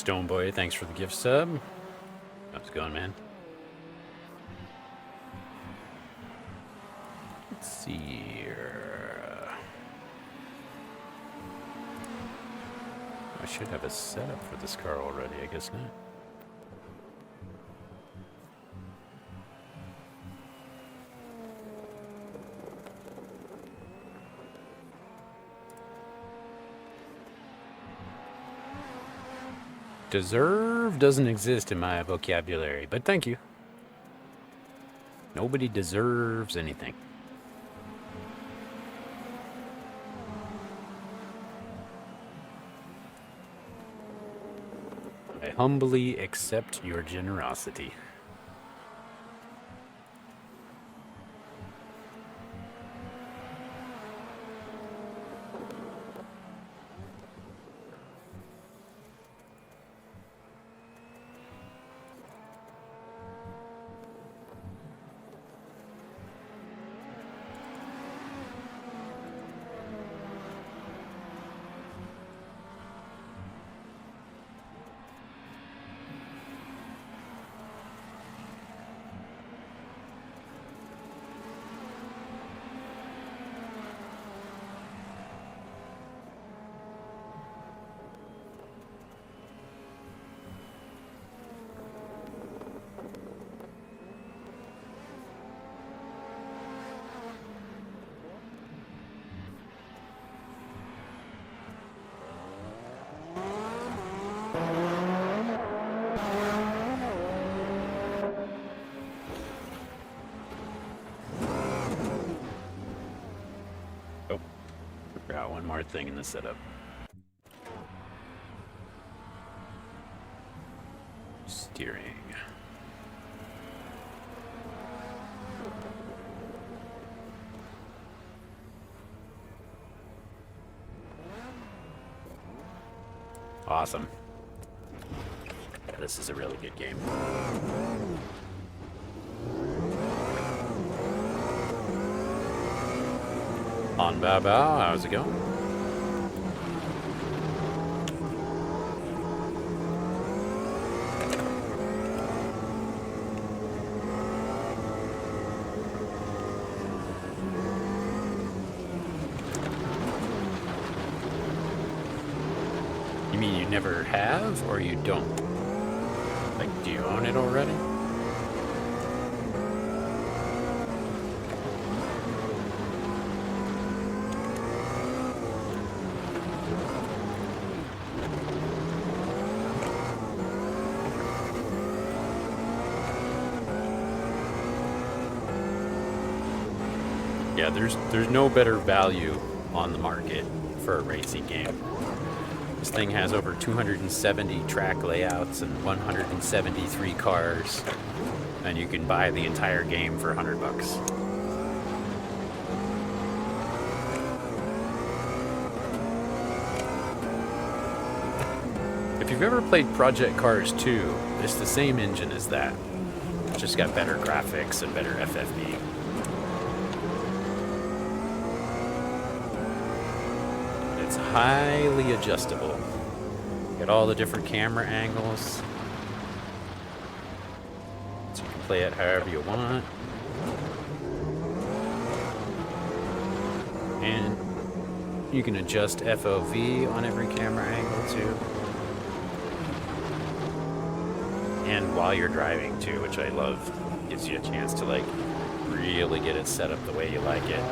Stoneboy, thanks for the gift sub. How's it going, man? Let's see here. I should have a setup for this car already, I guess not. Deserve doesn't exist in my vocabulary, but thank you. Nobody deserves anything. I humbly accept your generosity. Oh, forgot one more thing in the setup. Steering. Awesome. Yeah, this is a really good game. On Bao Bao, how's it going? You mean you never have, or you don't? Like, do you own it already? Yeah, there's no better value on the market for a racing game. This thing has over 270 track layouts and 173 cars, and you can buy the entire game for $100. If you've ever played Project Cars 2, it's the same engine as that. It's just got better graphics and better FFV. It's highly adjustable. Get all the different camera angles. So you can play it however you want. And you can adjust FOV on every camera angle too. And while you're driving too, which I love. Gives you a chance to like really get it set up the way you like it.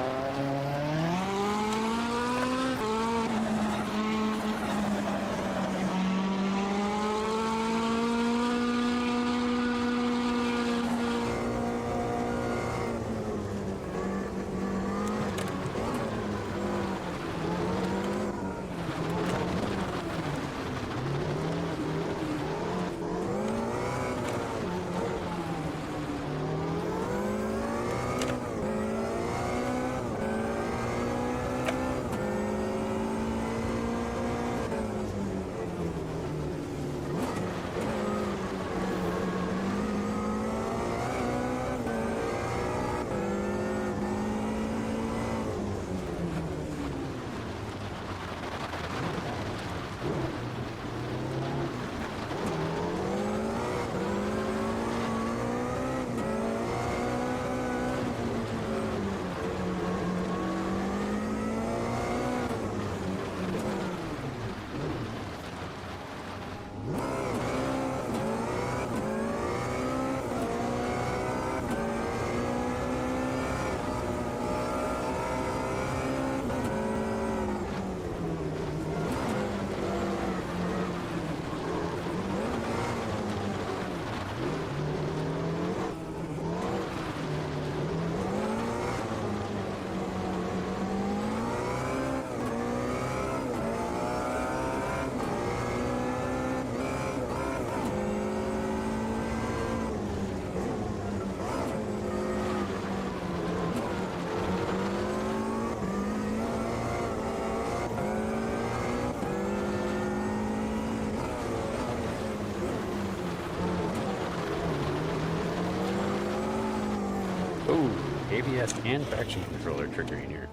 Oh, ABS and traction controller triggering here.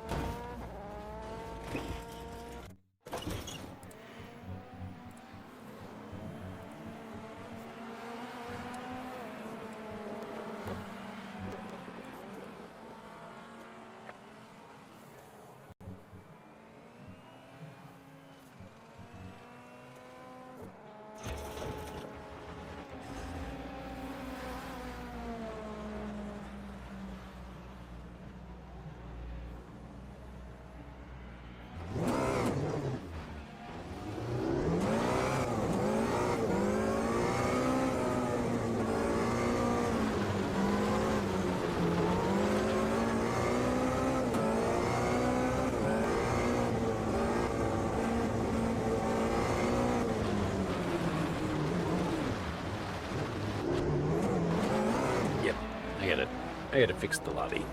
I gotta fix the lobby.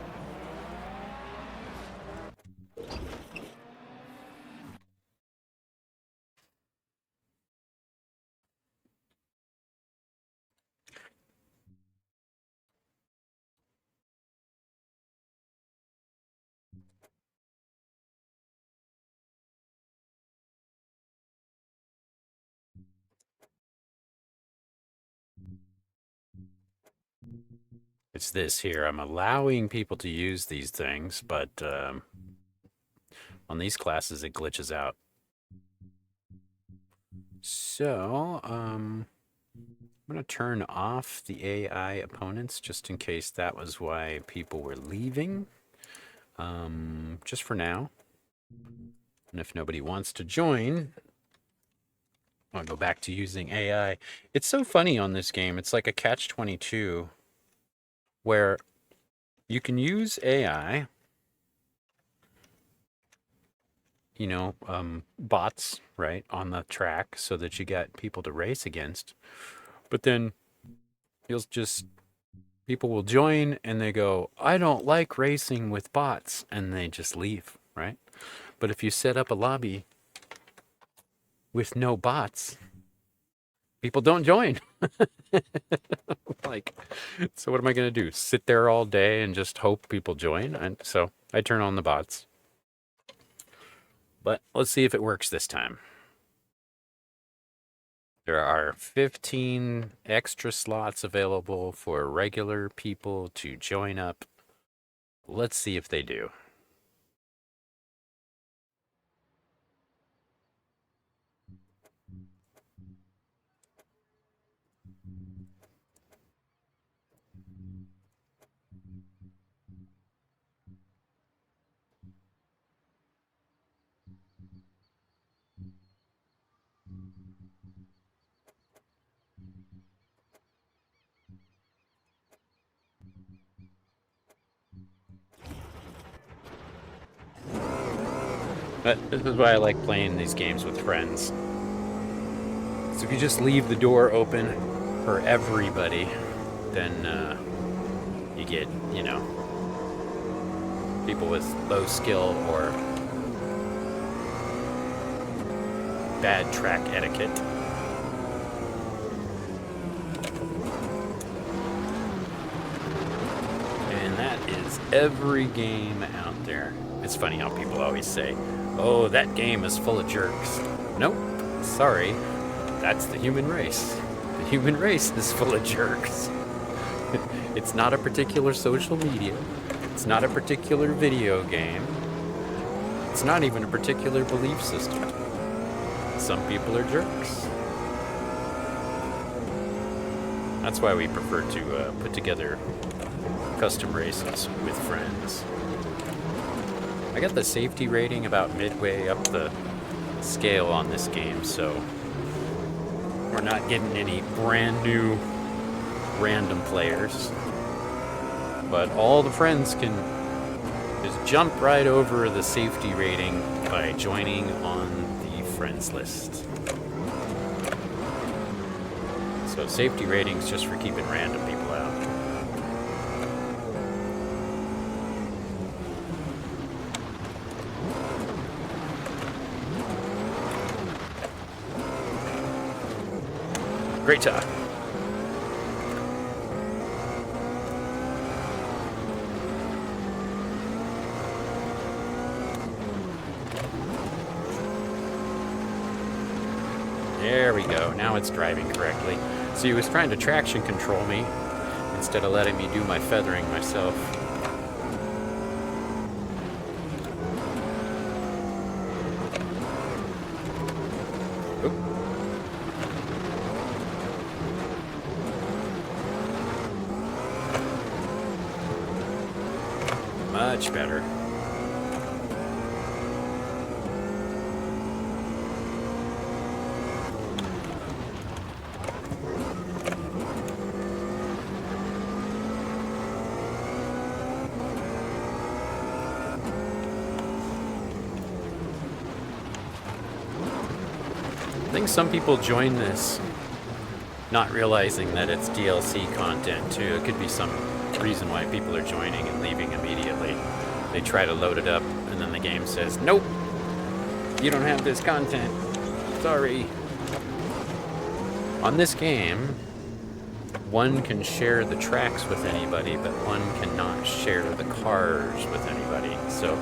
It's this here. I'm allowing people to use these things, but on these classes it glitches out. So, I'm going to turn off the AI opponents just in case that was why people were leaving. Just for now. And if nobody wants to join, I'll go back to using AI. It's so funny on this game. It's like a catch-22 where you can use AI, you know, bots, right, on the track so that you get people to race against. But then people will join and they go, I don't like racing with bots, and they just leave, right? But if you set up a lobby with no bots, people don't join. Like, so what am I going to do? Sit there all day and just hope people join? And so I turn on the bots. But let's see if it works this time. There are 15 extra slots available for regular people to join up. Let's see if they do. But this is why I like playing these games with friends. So if you just leave the door open for everybody, then you get, you know, people with low skill or bad track etiquette. And that is every game out there. It's funny how people always say, oh, that game is full of jerks. Nope, sorry, that's the human race. The human race is full of jerks. It's not a particular social media. It's not a particular video game. It's not even a particular belief system. Some people are jerks. That's why we prefer to put together custom races with friends. I got the safety rating about midway up the scale on this game, so we're not getting any brand new random players. But all the friends can just jump right over the safety rating by joining on the friends list. So safety ratings just for keeping random people out. Great talk. There we go. Now it's driving correctly. So he was trying to traction control me instead of letting me do my feathering myself. Oop. Much better. I think some people join this not realizing that it's DLC content too. It could be some reason why people are joining and leaving immediately. They try to load it up and then the game says, nope, you don't have this content. Sorry. On this game, one can share the tracks with anybody, but one cannot share the cars with anybody. So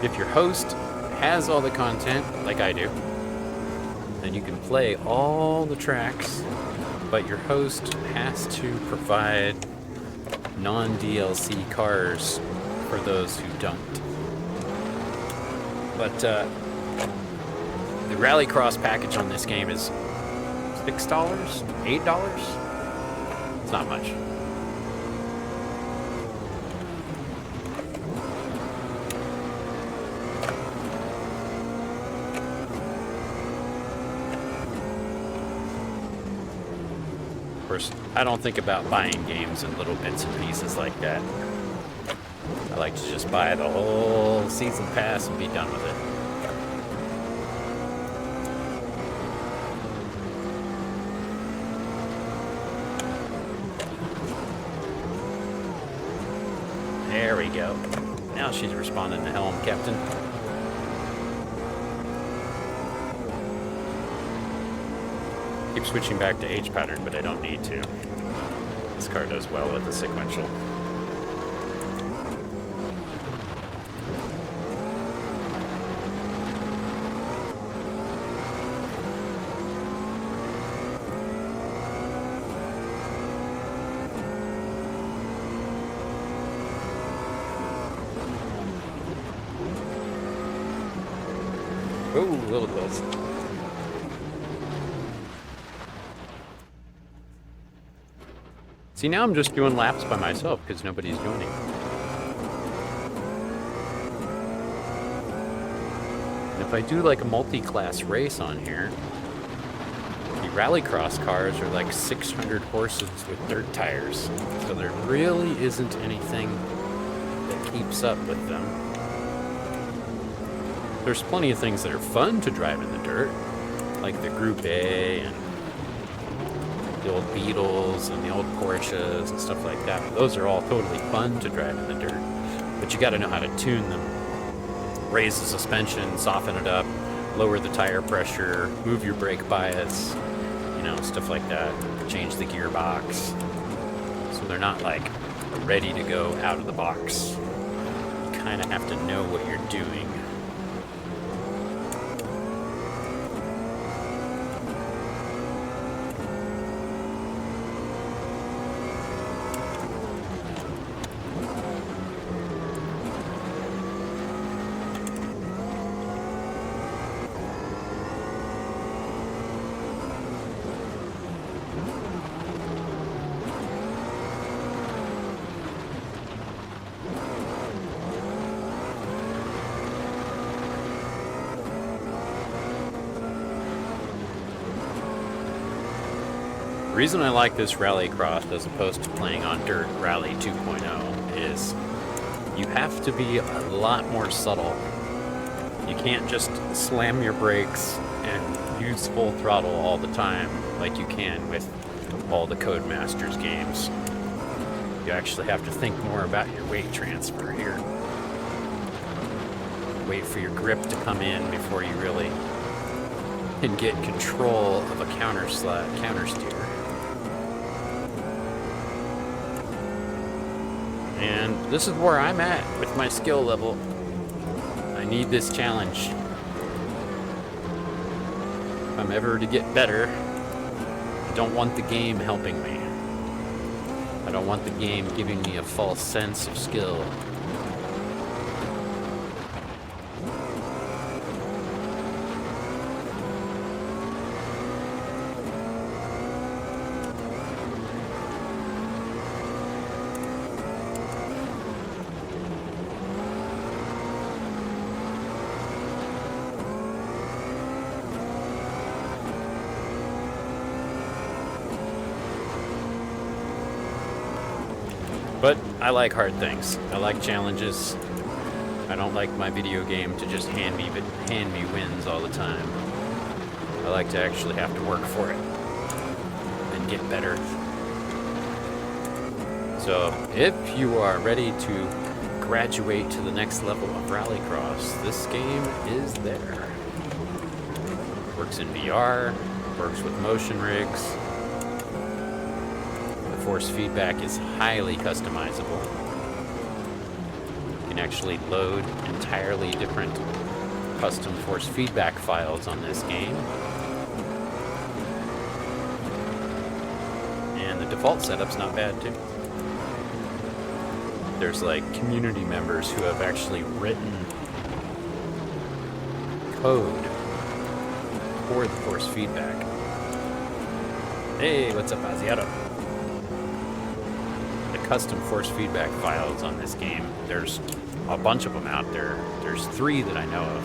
if your host has all the content, like I do, then you can play all the tracks, but your host has to provide non-DLC cars for those who don't. But the RallyCross package on this game is $6, $8? It's not much. Of course, I don't think about buying games in little bits and pieces like that. I like to just buy the whole season pass and be done with it. There we go. Now she's responding to helm, Captain. Keep switching back to H pattern, but I don't need to. This car does well with the sequential. Oh, a little close. See, now I'm just doing laps by myself because nobody's joining. And if I do like a multi-class race on here, the RallyCross cars are like 600 horses with dirt tires. So there really isn't anything that keeps up with them. There's plenty of things that are fun to drive in the dirt, like the Group A and the old Beetles and the old Porsches and stuff like that. Those are all totally fun to drive in the dirt, but you got to know how to tune them. Raise the suspension, soften it up, lower the tire pressure, move your brake bias, you know, stuff like that. Change the gearbox, so they're not like ready to go out of the box. You kind of have to know what you're doing. The reason I like this RallyCross as opposed to playing on Dirt Rally 2.0 is you have to be a lot more subtle. You can't just slam your brakes and use full throttle all the time like you can with all the Codemasters games. You actually have to think more about your weight transfer here. Wait for your grip to come in before you really can get control of a counter steer. And this is where I'm at with my skill level. I need this challenge. If I'm ever to get better, I don't want the game helping me. I don't want the game giving me a false sense of skill. But I like hard things. I like challenges. I don't like my video game to just hand me wins all the time. I like to actually have to work for it and get better. So if you are ready to graduate to the next level of Rallycross, this game is there. Works in VR, works with motion rigs. Force feedback is highly customizable. You can actually load entirely different custom force feedback files on this game. And the default setup's not bad too. There's like community members who have actually written code for the force feedback. Hey, what's up, Asiato? Custom force feedback files on this game. There's a bunch of them out there. There's 3 that I know of.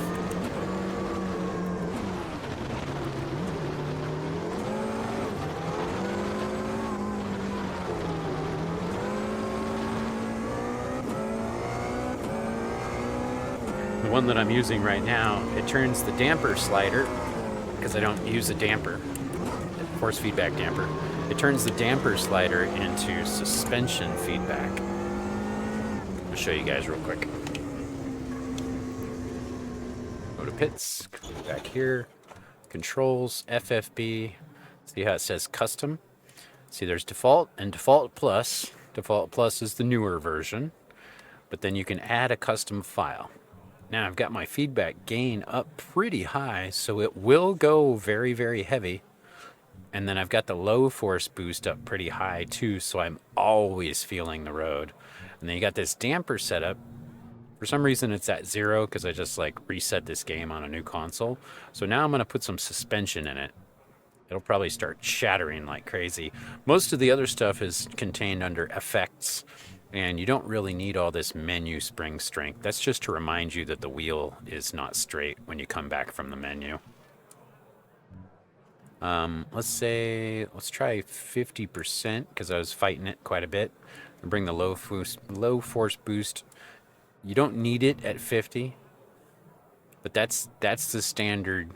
The one that I'm using right now, it turns the damper slider, because I don't use a damper, force feedback damper. It turns the damper slider into suspension feedback. I'll show you guys real quick. Go to pits, go back here, controls, FFB. See how it says custom? See, there's default and default plus. Default plus is the newer version, but then you can add a custom file. Now I've got my feedback gain up pretty high, so it will go very, very heavy. And then I've got the low force boost up pretty high too, so I'm always feeling the road. And then you got this damper setup. For some reason it's at 0 because I just like reset this game on a new console. So now I'm going to put some suspension in it. It'll probably start shattering like crazy. Most of the other stuff is contained under effects, and you don't really need all this menu spring strength. That's just to remind you that the wheel is not straight when you come back from the menu. Let's try 50% because I was fighting it quite a bit. And bring the low force boost. You don't need it at 50, but that's the standard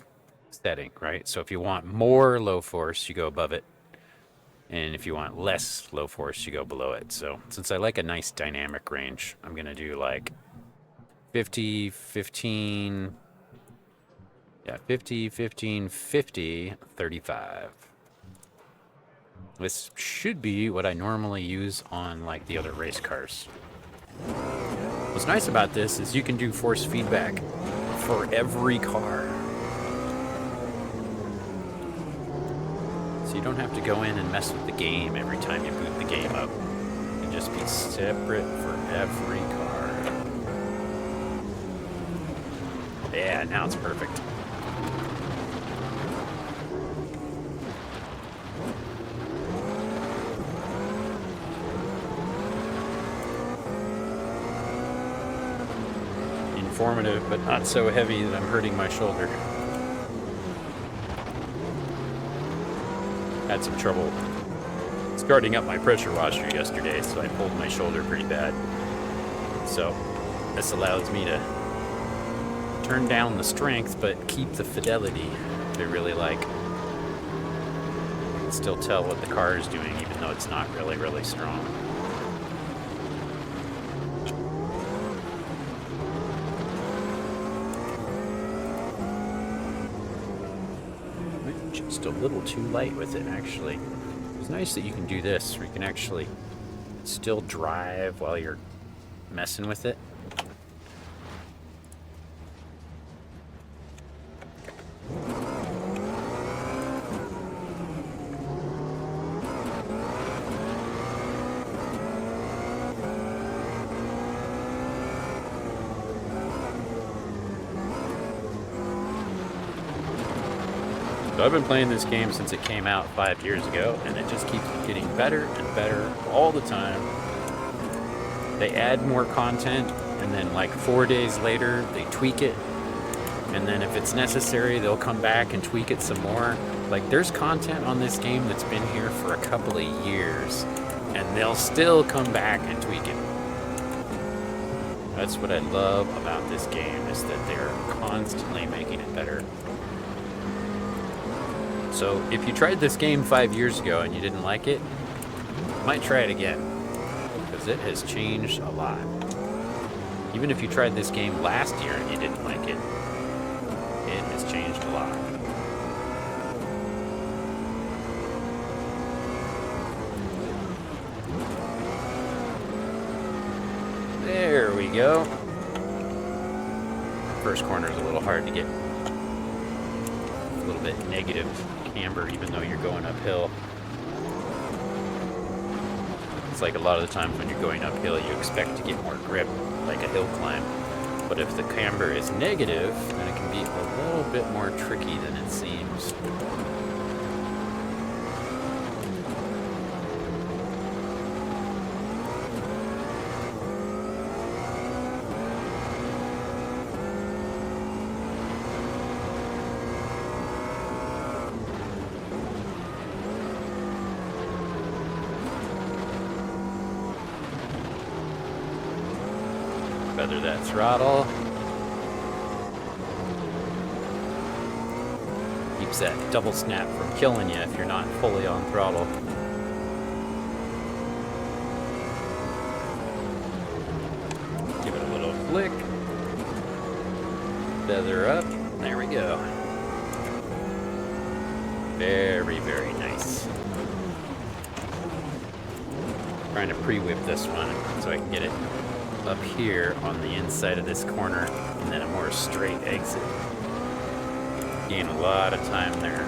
setting, right? So if you want more low force, you go above it. And if you want less low force, you go below it. So since I like a nice dynamic range, I'm going to do like 50, 15... Yeah, 50, 15, 50, 35. This should be what I normally use on like the other race cars. What's nice about this is you can do force feedback for every car. So you don't have to go in and mess with the game every time you boot the game up. It can just be separate for every car. Yeah, now it's perfect. Informative, but not so heavy that I'm hurting my shoulder. Had some trouble starting up my pressure washer yesterday, so I pulled my shoulder pretty bad. So this allows me to turn down the strength, but keep the fidelity that I really like. I can still tell what the car is doing, even though it's not really, really strong. Just a little too light with it, actually. It's nice that you can do this, where you can actually still drive while you're messing with it. So I've been playing this game since it came out 5 years ago, and it just keeps getting better and better all the time. They add more content, and then like 4 days later, they tweak it. And then if it's necessary, they'll come back and tweak it some more. Like, there's content on this game that's been here for a couple of years, and they'll still come back and tweak it. That's what I love about this game, is that they're constantly making it better. So if you tried this game 5 years ago and you didn't like it, you might try it again, because it has changed a lot. Even if you tried this game last year and you didn't like it, it has changed a lot. There we go. First corner is a little hard to get. A little bit negative camber, even though you're going uphill. It's like a lot of the times when you're going uphill, you expect to get more grip, like a hill climb. But if the camber is negative, then it can be a little bit more tricky than it seems. Feather that throttle. Keeps that double snap from killing you if you're not fully on throttle. Give it a little flick. Feather up. There we go. Very, very nice. Trying to pre-whip this one so I can get it up here on the inside of this corner, and then a more straight exit. Gain a lot of time there.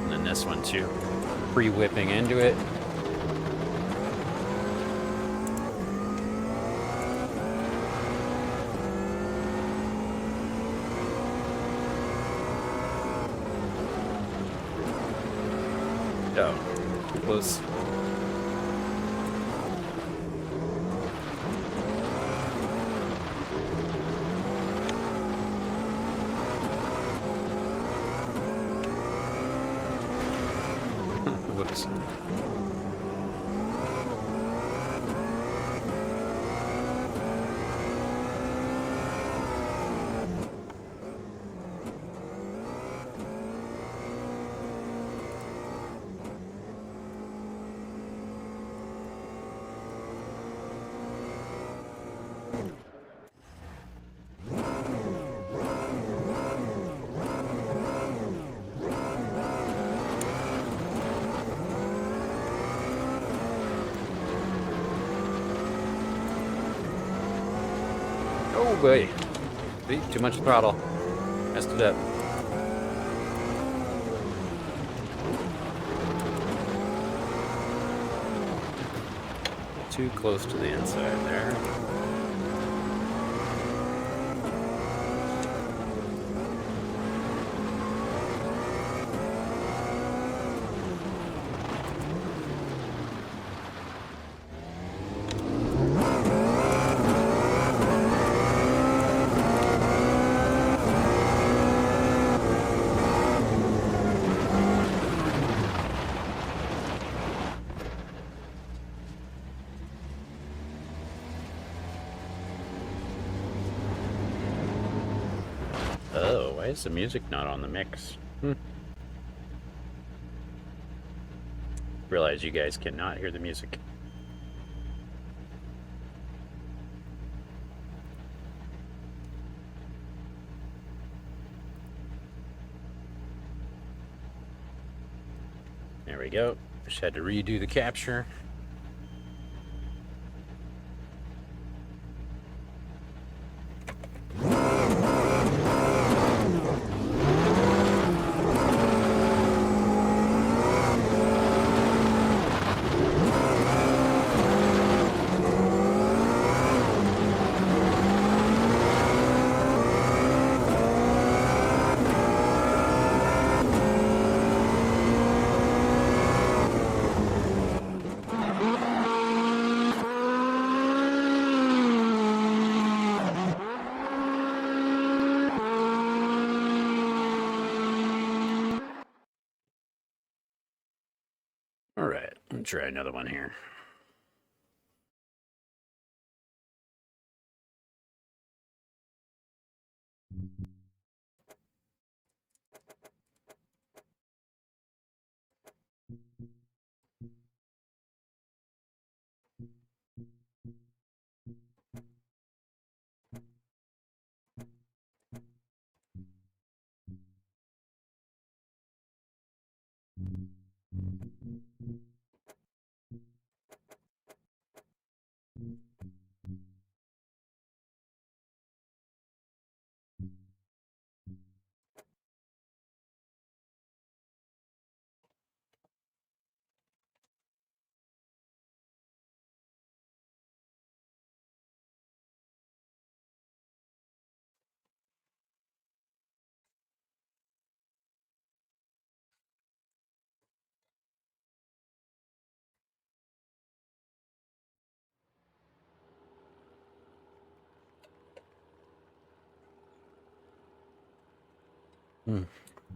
And then this one too. Pre-whipping into it. Oh, too close. Whoops. Oh boy. See, too much throttle. Messed it up. Too close to the inside there. Oh, why is the music not on the mix? Realize you guys cannot hear the music. There we go. Just had to redo the capture. All right, let's try another one here.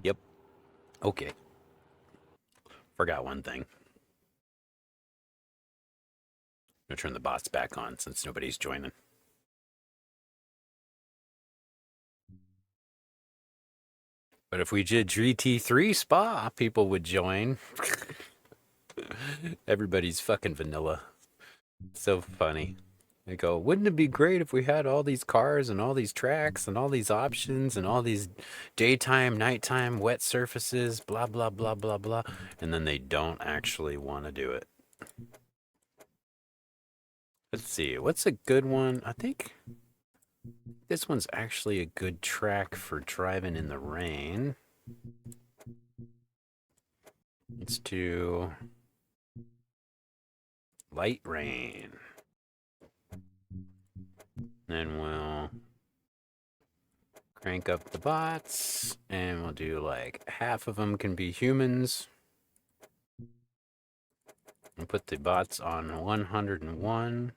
Yep. Okay. Forgot one thing. I'm gonna turn the bots back on since nobody's joining. But if we did GT3 Spa, people would join. Everybody's fucking vanilla. So funny. They go, wouldn't it be great if we had all these cars and all these tracks and all these options and all these daytime, nighttime, wet surfaces, blah, blah, blah, blah, blah. And then they don't actually want to do it. Let's see, what's a good one? I think this one's actually a good track for driving in the rain. Let's do light rain. Then we'll crank up the bots, and we'll do like half of them can be humans. And put the bots on 101.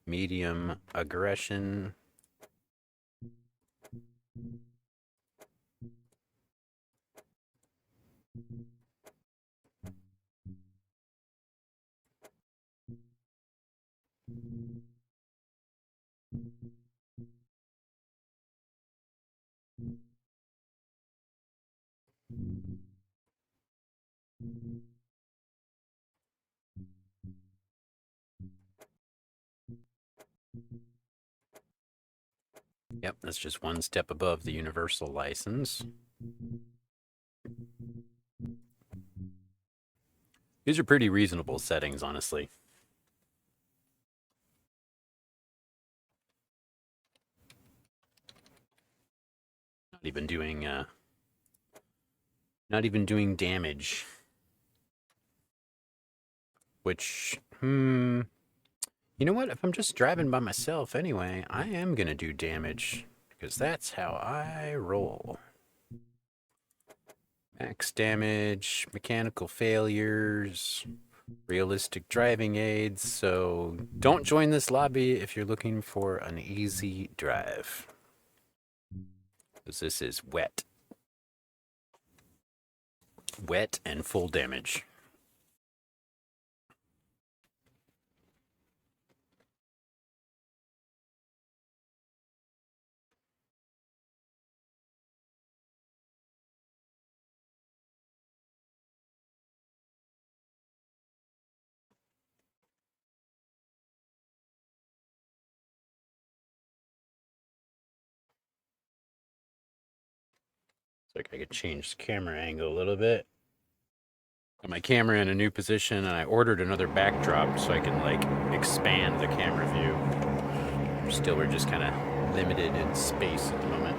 Medium aggression. Yep, that's just one step above the universal license. These are pretty reasonable settings, honestly. Not even doing damage. Which, you know what? If I'm just driving by myself anyway, I am gonna do damage because that's how I roll. Max damage, mechanical failures, realistic driving aids. So don't join this lobby if you're looking for an easy drive, because this is wet and full damage. So I could change the camera angle a little bit. Got my camera in a new position, and I ordered another backdrop so I can like expand the camera view. Still, we're just kind of limited in space at the moment.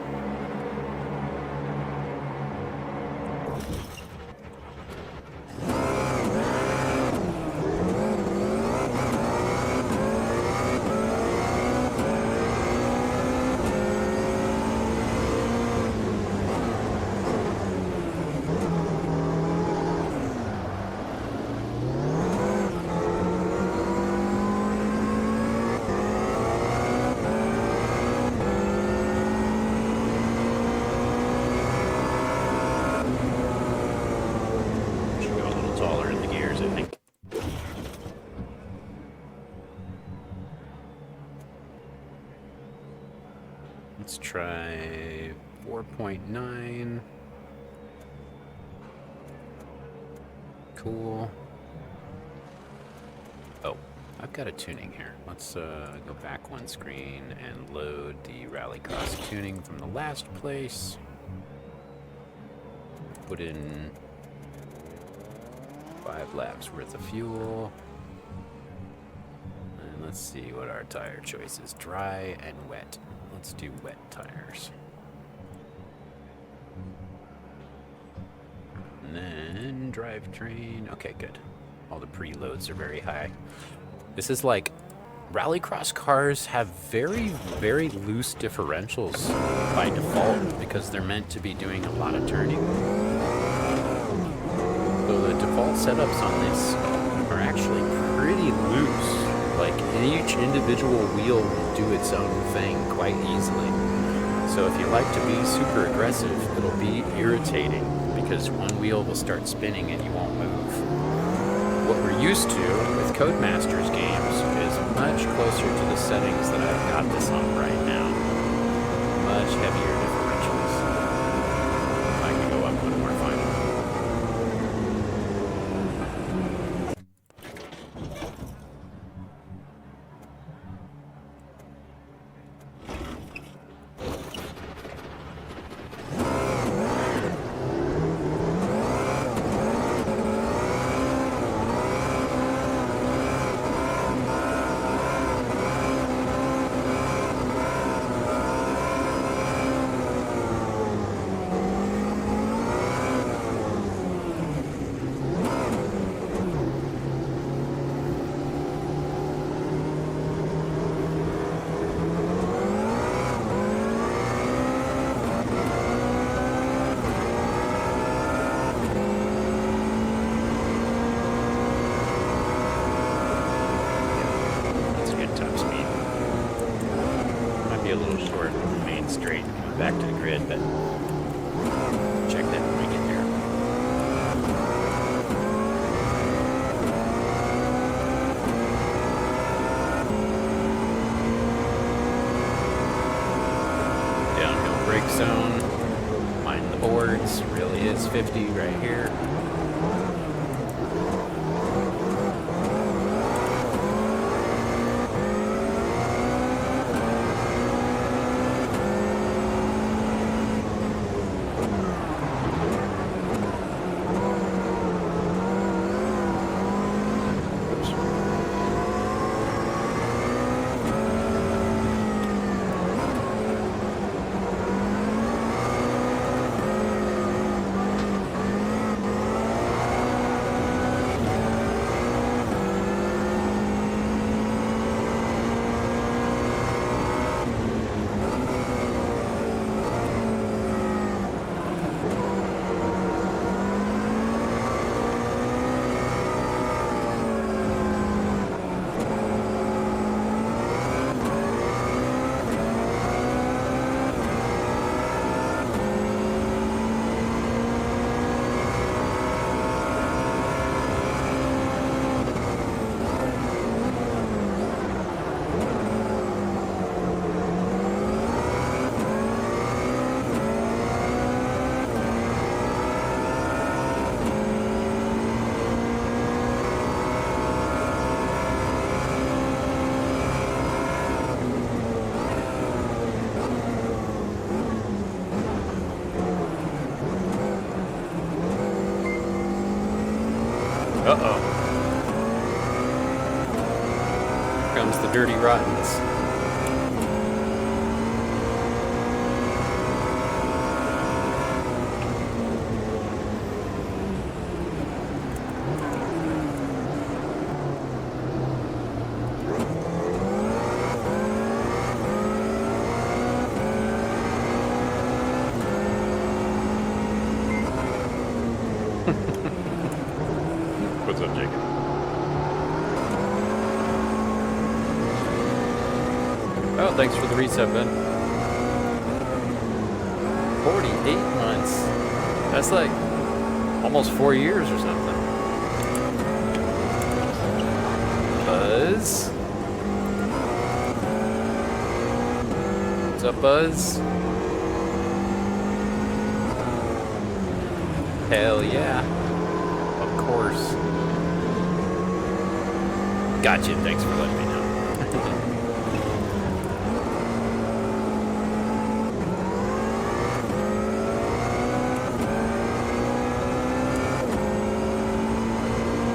Let's try 4.9. Cool. Oh, I've got a tuning here. Let's go back one screen and load the RallyCross tuning from the last place. Put in 5 laps worth of fuel. And let's see what our tire choice is. Dry and wet. Let's do wet tires. And then drivetrain. Okay, good. All the preloads are very high. This is like, Rallycross cars have very, very loose differentials by default because they're meant to be doing a lot of turning. So the default setups on this are actually pretty loose. Like, each individual wheel will do its own thing quite easily. So if you like to be super aggressive, it'll be irritating because one wheel will start spinning and you won't move. What we're used to with Codemasters games is much closer to the settings that I've got this on right now. Much heavier differentials. I can go up one more final. Back to the grid, but check that when we get there. Downhill brake zone. Mind the boards. Really is 50 right here. Uh-oh. Here comes the dirty rottens. What's up, Jacob? Oh, thanks for the reset, Ben. 48 months. That's like almost 4 years or something. Buzz. What's up, Buzz? Hell yeah. Of course. Gotcha. Thanks for letting me know.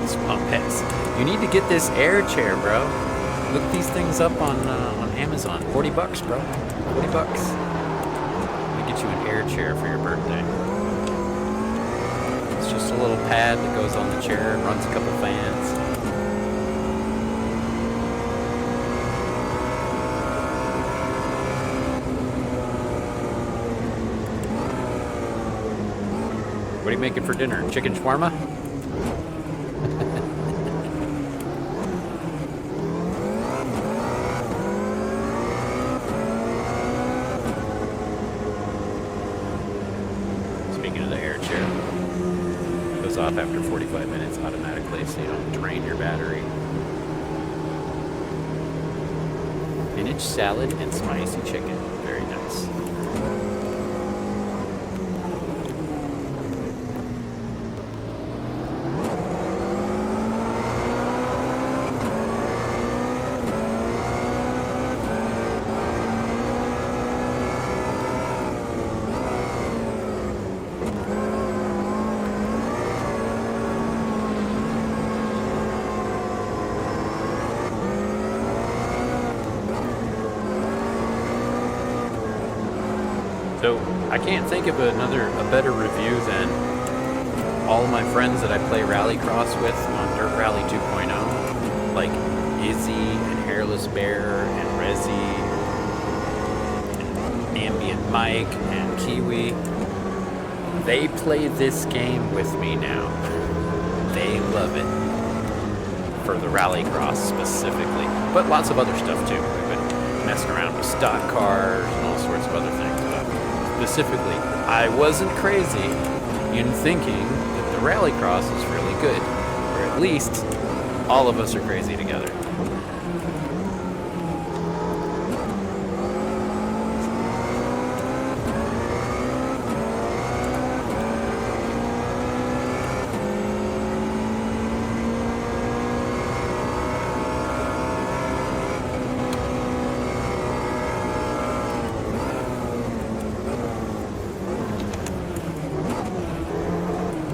Swamp Pets. You need to get this air chair, bro. Look these things up on Amazon. 40 bucks, bro. 40 bucks. Let me get you an air chair for your birthday. It's just a little pad that goes on the chair and runs a couple fans. What are you making for dinner? Chicken shawarma? Speaking of the air chair, it goes off after 45 minutes automatically so you don't drain your battery. Spinach salad and spicy chicken. Very nice. So I can't think of a better review than all of my friends that I play RallyCross with on Dirt Rally 2.0, like Izzy and Hairless Bear and Rezzy and Ambient Mike and Kiwi. They play this game with me now. They love it. For the RallyCross specifically, but lots of other stuff too. We've been messing around with stock cars and all sorts of other things. Specifically, I wasn't crazy in thinking that the Rallycross is really good, or at least all of us are crazy together.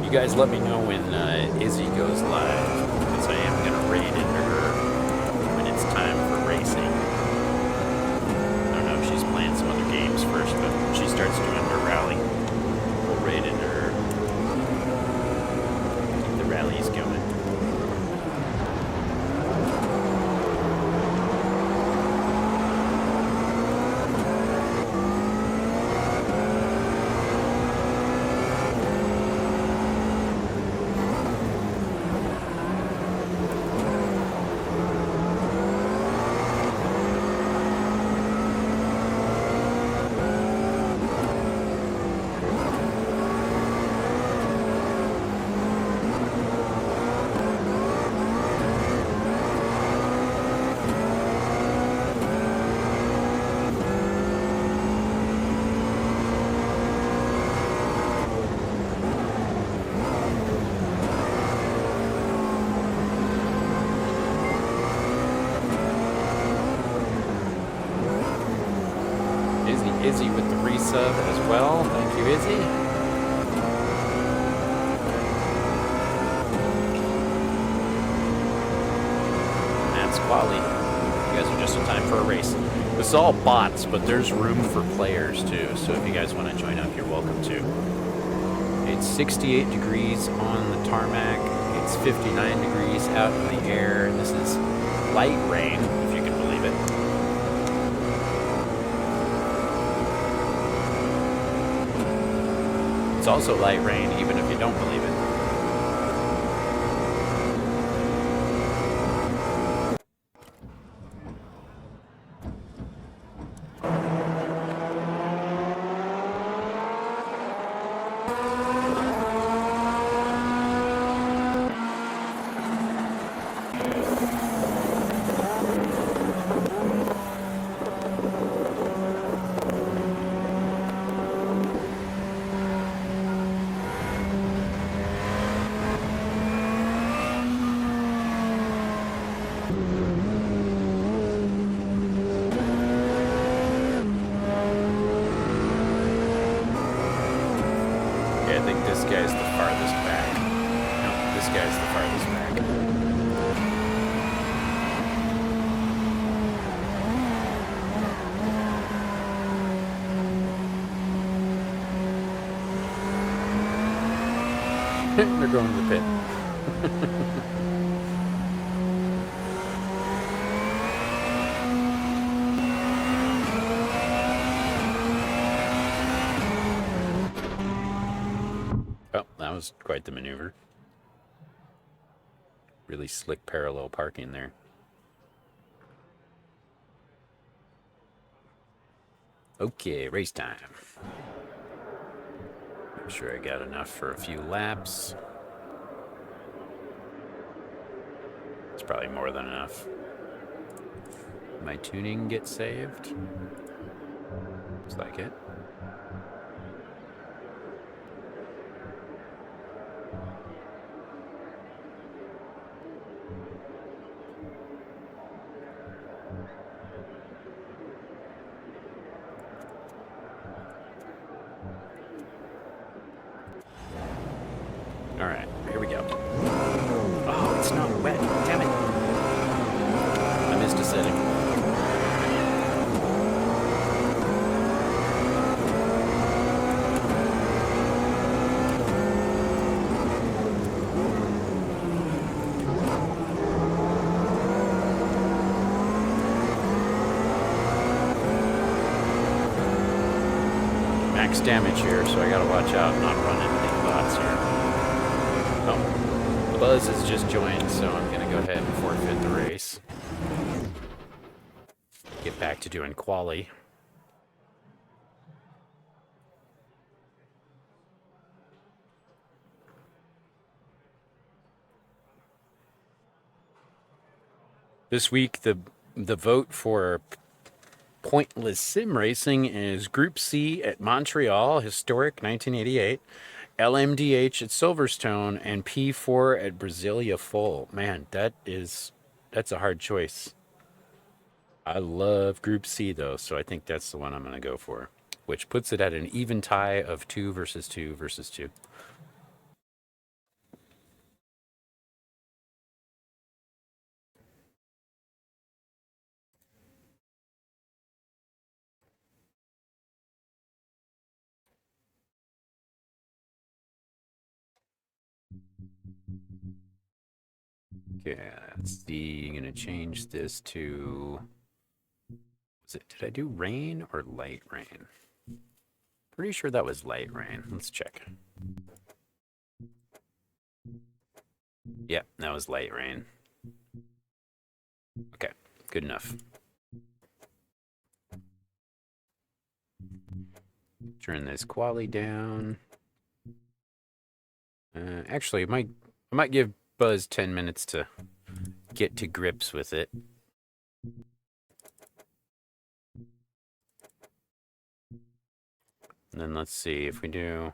You guys let me know when Izzy goes live, because I am going to raid into her when it's time for racing. I don't know if she's playing some other games first, but when she starts doing her rally, we'll raid into her. Keep the rallies going. Izzy with the resub as well. Thank you, Izzy. And that's Quali. You guys are just in time for a race. This is all bots, but there's room for players too. So if you guys want to join up, you're welcome to. It's 68 degrees on the tarmac. It's 59 degrees out in the air. This is light rain, if you can believe it. It's also light rain, even if you don't believe it. Okay, I think this guy's the farthest back. No, this guy's the farthest back. They're going to the pit. Oh, that was quite the maneuver. Really slick parallel parking there. Okay, race time. Make sure I got enough for a few laps. It's probably more than enough. My tuning get saved? Looks like it. Alright, here we go. Oh, it's not wet. Damn it. I missed a setting. Max damage here, so I gotta watch out and not run into these bots here. Oh, Buzz has just joined, so I'm gonna go ahead and forfeit the race. Get back to doing quali. This week, the vote for pointless sim racing is Group C at Montreal, historic 1988, LMDH at Silverstone, and P4 at Brasilia Full. Man, that's a hard choice. I love Group C though, so I think that's the one I'm going to go for, which puts it at an even tie of 2 versus 2 versus 2. Okay, let's see. I'm gonna change this to. Did I do rain or light rain? Pretty sure that was light rain. Let's check. Yeah, that was light rain. Okay, good enough. Turn this quali down. Actually, I might give Buzz 10 minutes to get to grips with it. And then let's see, if we do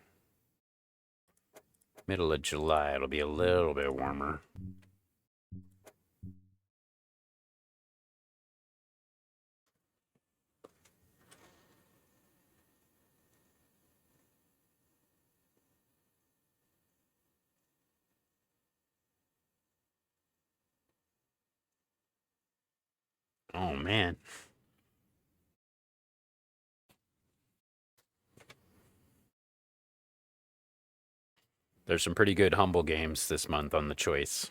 middle of July, it'll be a little bit warmer. Oh, man. There's some pretty good humble games this month on the choice.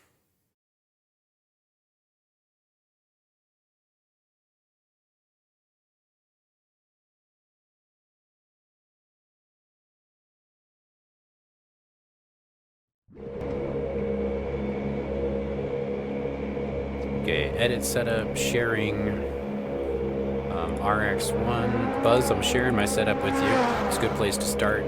Okay, edit setup, sharing RX1. Buzz, I'm sharing my setup with you. It's a good place to start.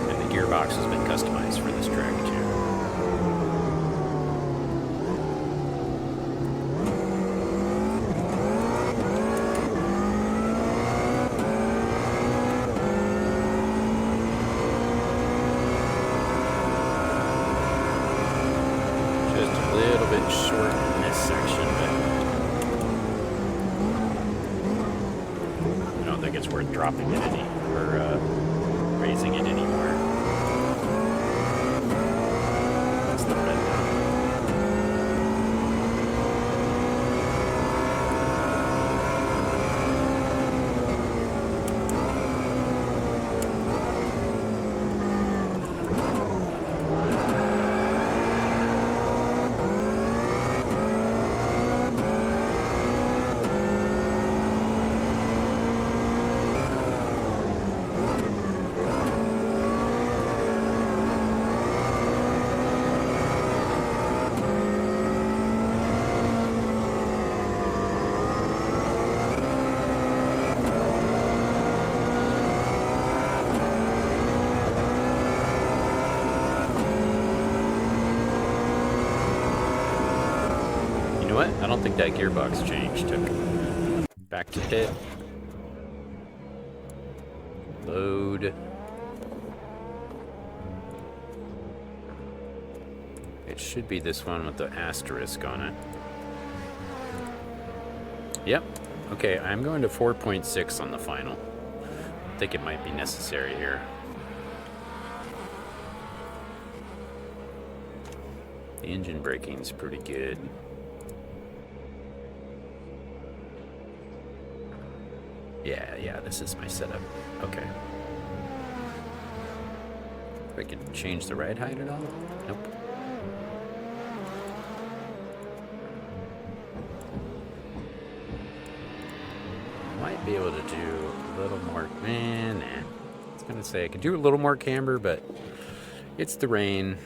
And the gearbox has been customized for this track too. bit short in this section, but I don't think it's worth dropping it any or raising it anymore. That's the red now. What? I don't think that gearbox changed. Back to pit. Load. It should be this one with the asterisk on it. Yep. Okay, I'm going to 4.6 on the final. I think it might be necessary here. The engine braking is pretty good. Yeah, this is my setup. Okay. I can change the ride height at all? Nope. Might be able to do a little more. Nah. I was gonna say I could do a little more camber, but it's the rain.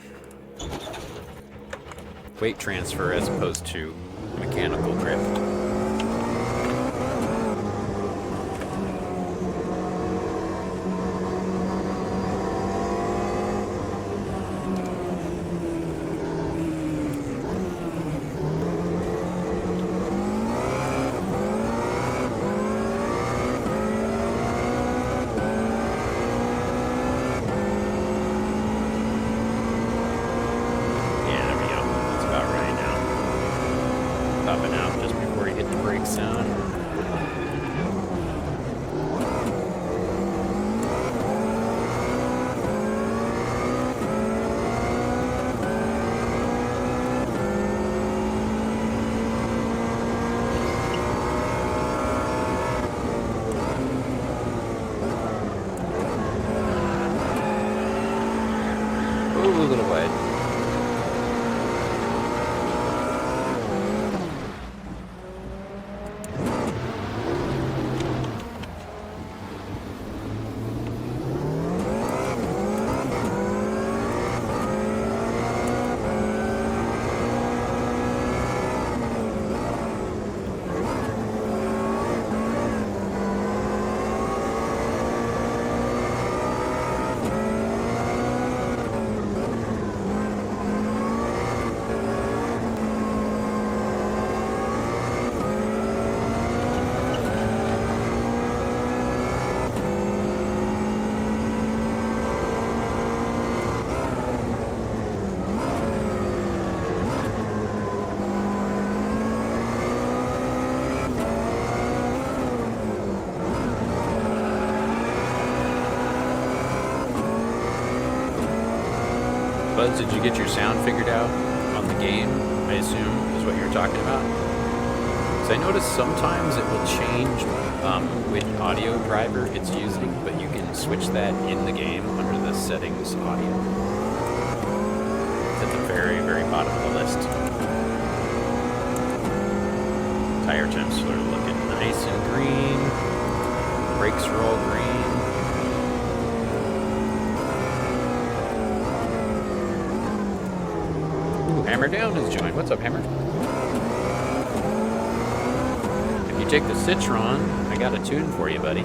Weight transfer as opposed to mechanical drift. A little wide. Buzz, did you get your sound figured out on the game, I assume, is what you're talking about? So I noticed sometimes it will change which audio driver it's using, but you can switch that in the game under the settings audio. It's at the very, very bottom of the list. Tire temps are looking nice and green. Brakes are all green. Hammer Down has joined. What's up, Hammer? If you take the Citron, I got a tune for you, buddy.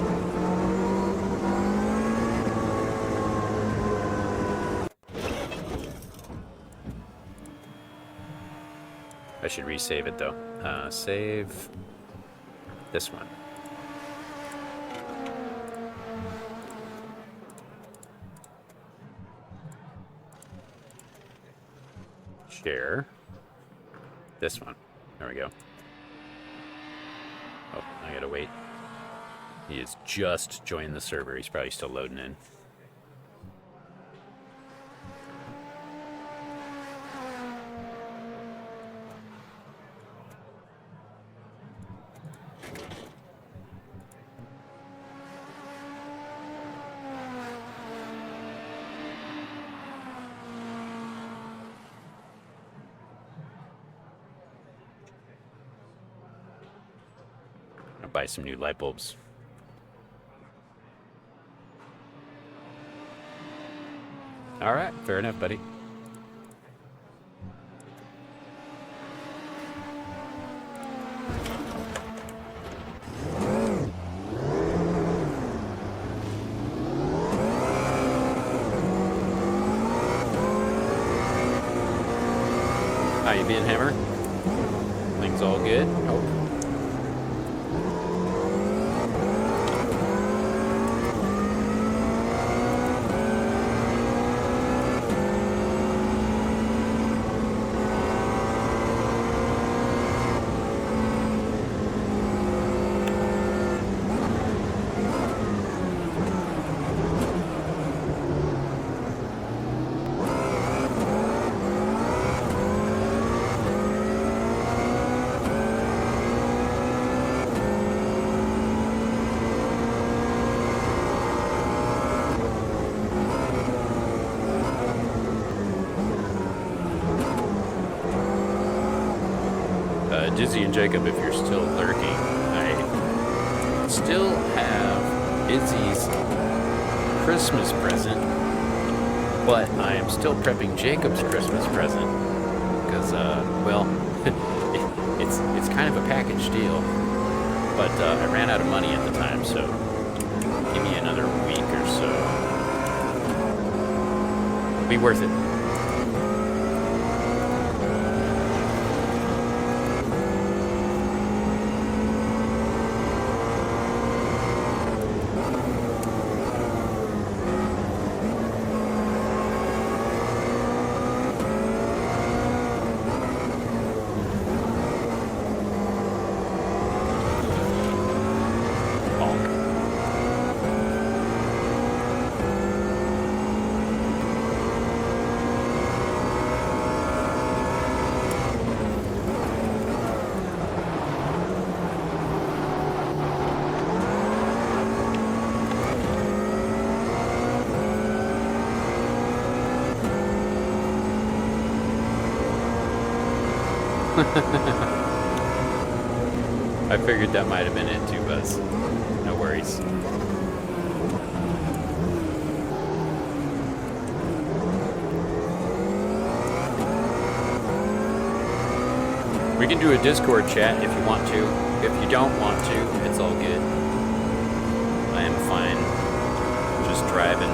I should resave it, though. Save this one. Share. This one. There we go. Oh, I gotta wait. He has just joined the server. He's probably still loading in. I'll buy some new light bulbs. All right, fair enough, buddy. How you been, Hammer? Things all good? Hope. Dizzy and Jacob, if you're still lurking, I still have Izzy's Christmas present, but I am still prepping Jacob's Christmas present because, well, it's kind of a package deal, but I ran out of money at the time, so give me another week or so. It'll be worth it. I figured that might have been it too, Buzz. No worries. We can do a Discord chat if you want to. If you don't want to, it's all good. I am fine just driving.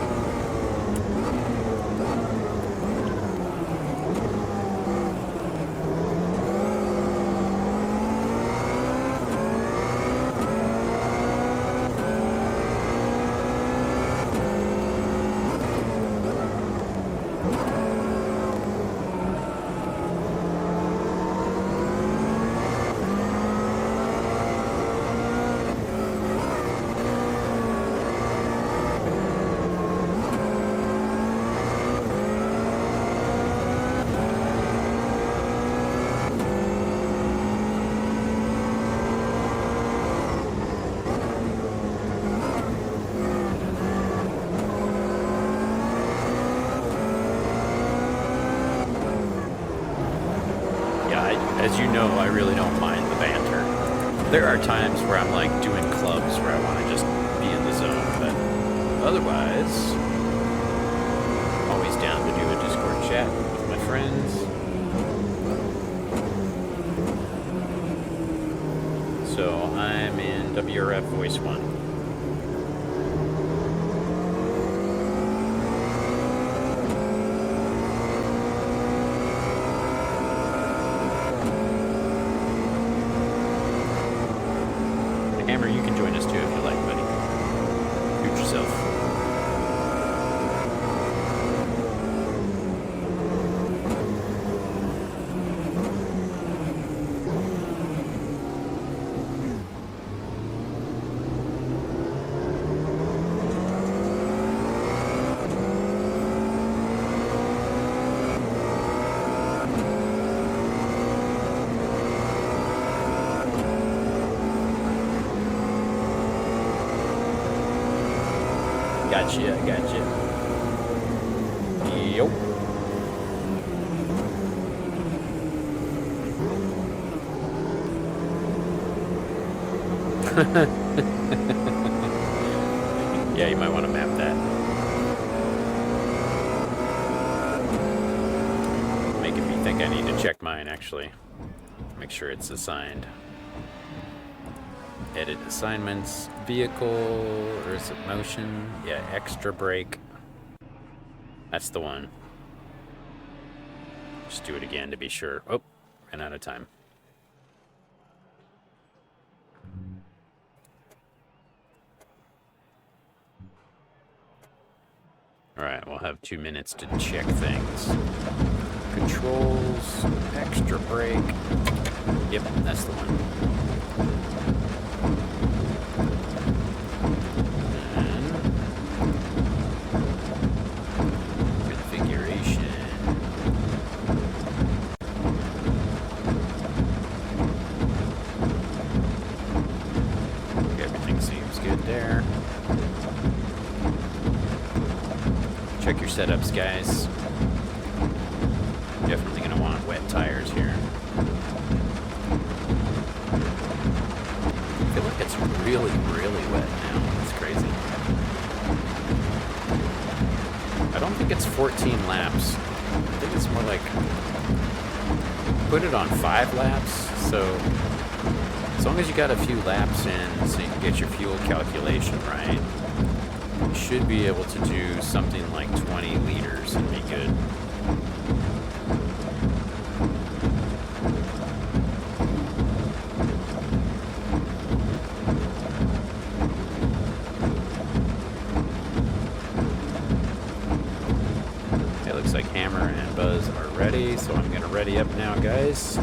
As you know, I really don't mind the banter. There are times where I'm like doing clubs where I want to just be in the zone, but otherwise, I'm always down to do a Discord chat with my friends. So I'm in WRF Voice 1. Hammer, you can join us too if you like, buddy. Shoot yourself. Gotcha, gotcha. Yup. Yeah, you might want to map that. Making me think I need to check mine, actually. Make sure it's assigned. Edit assignments, vehicle, or is it motion? Yeah, extra brake. That's the one. Just do it again to be sure. Oh, ran out of time. Alright, we'll have 2 minutes to check things. Controls, extra brake. Yep, that's the one. And configuration. Okay, everything seems good there. Check your setups, guys. Definitely gonna want wet tires here. I feel like it's really, really wet now. It's crazy. I don't think it's 14 laps. I think it's more like put it on 5 laps. So as long as you got a few laps in, so you can get your fuel calculation right, you should be able to do something like 20 liters and be good. It looks like Hammer and Buzz are ready, so I'm gonna ready up now, guys.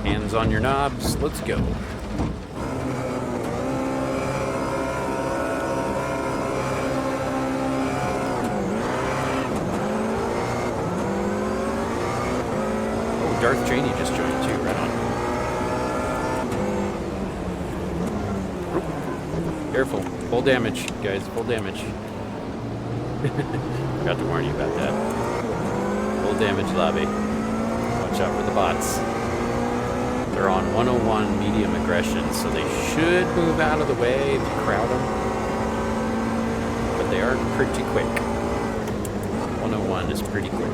Hands on your knobs, let's go. Darth Cheney just joined too, right on. Careful, full damage, guys, full damage. Forgot to warn you about that. Full damage lobby. Watch out for the bots. They're on 101 medium aggression, so they should move out of the way if you crowd them. But they are pretty quick. 101 is pretty quick.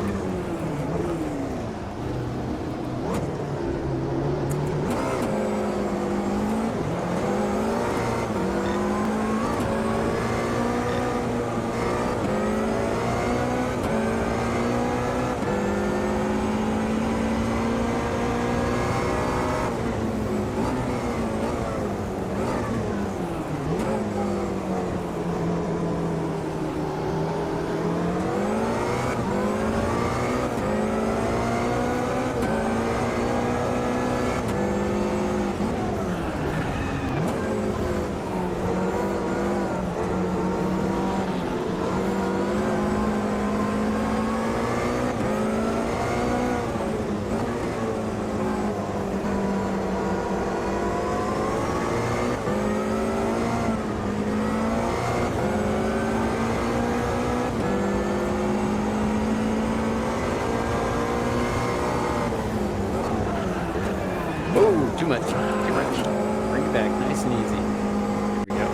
Oh, too much. Too much. Bring it back nice and easy. Here we go.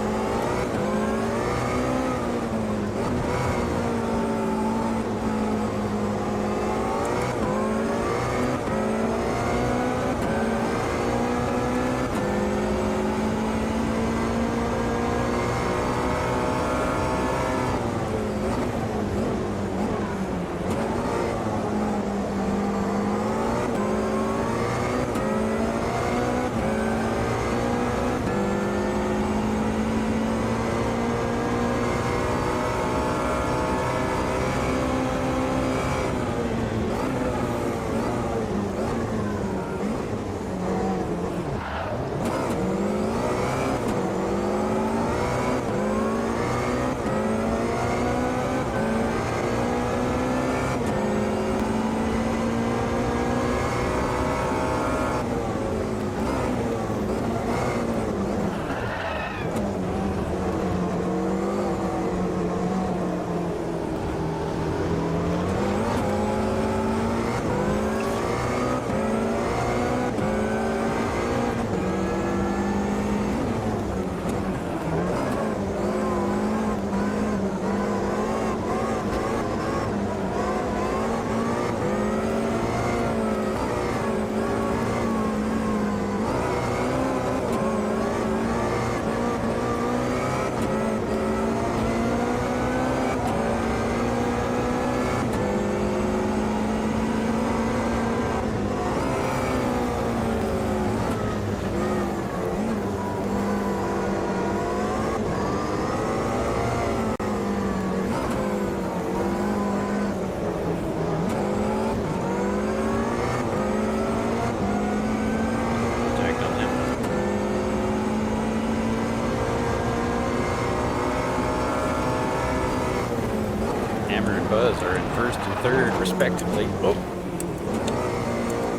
Buzz are in first and third, respectively. Oh,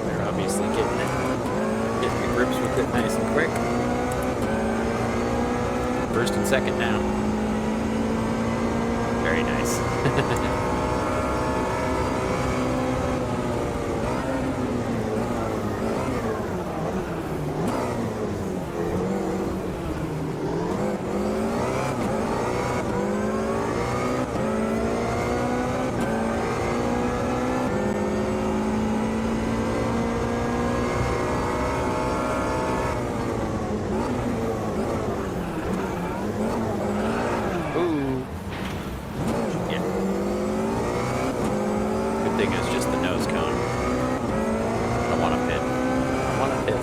they're obviously getting the grips with it nice and quick. First and second now. Very nice. Thing is just the nose cone. I want to pit. I want to pit.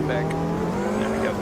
Back. There we go.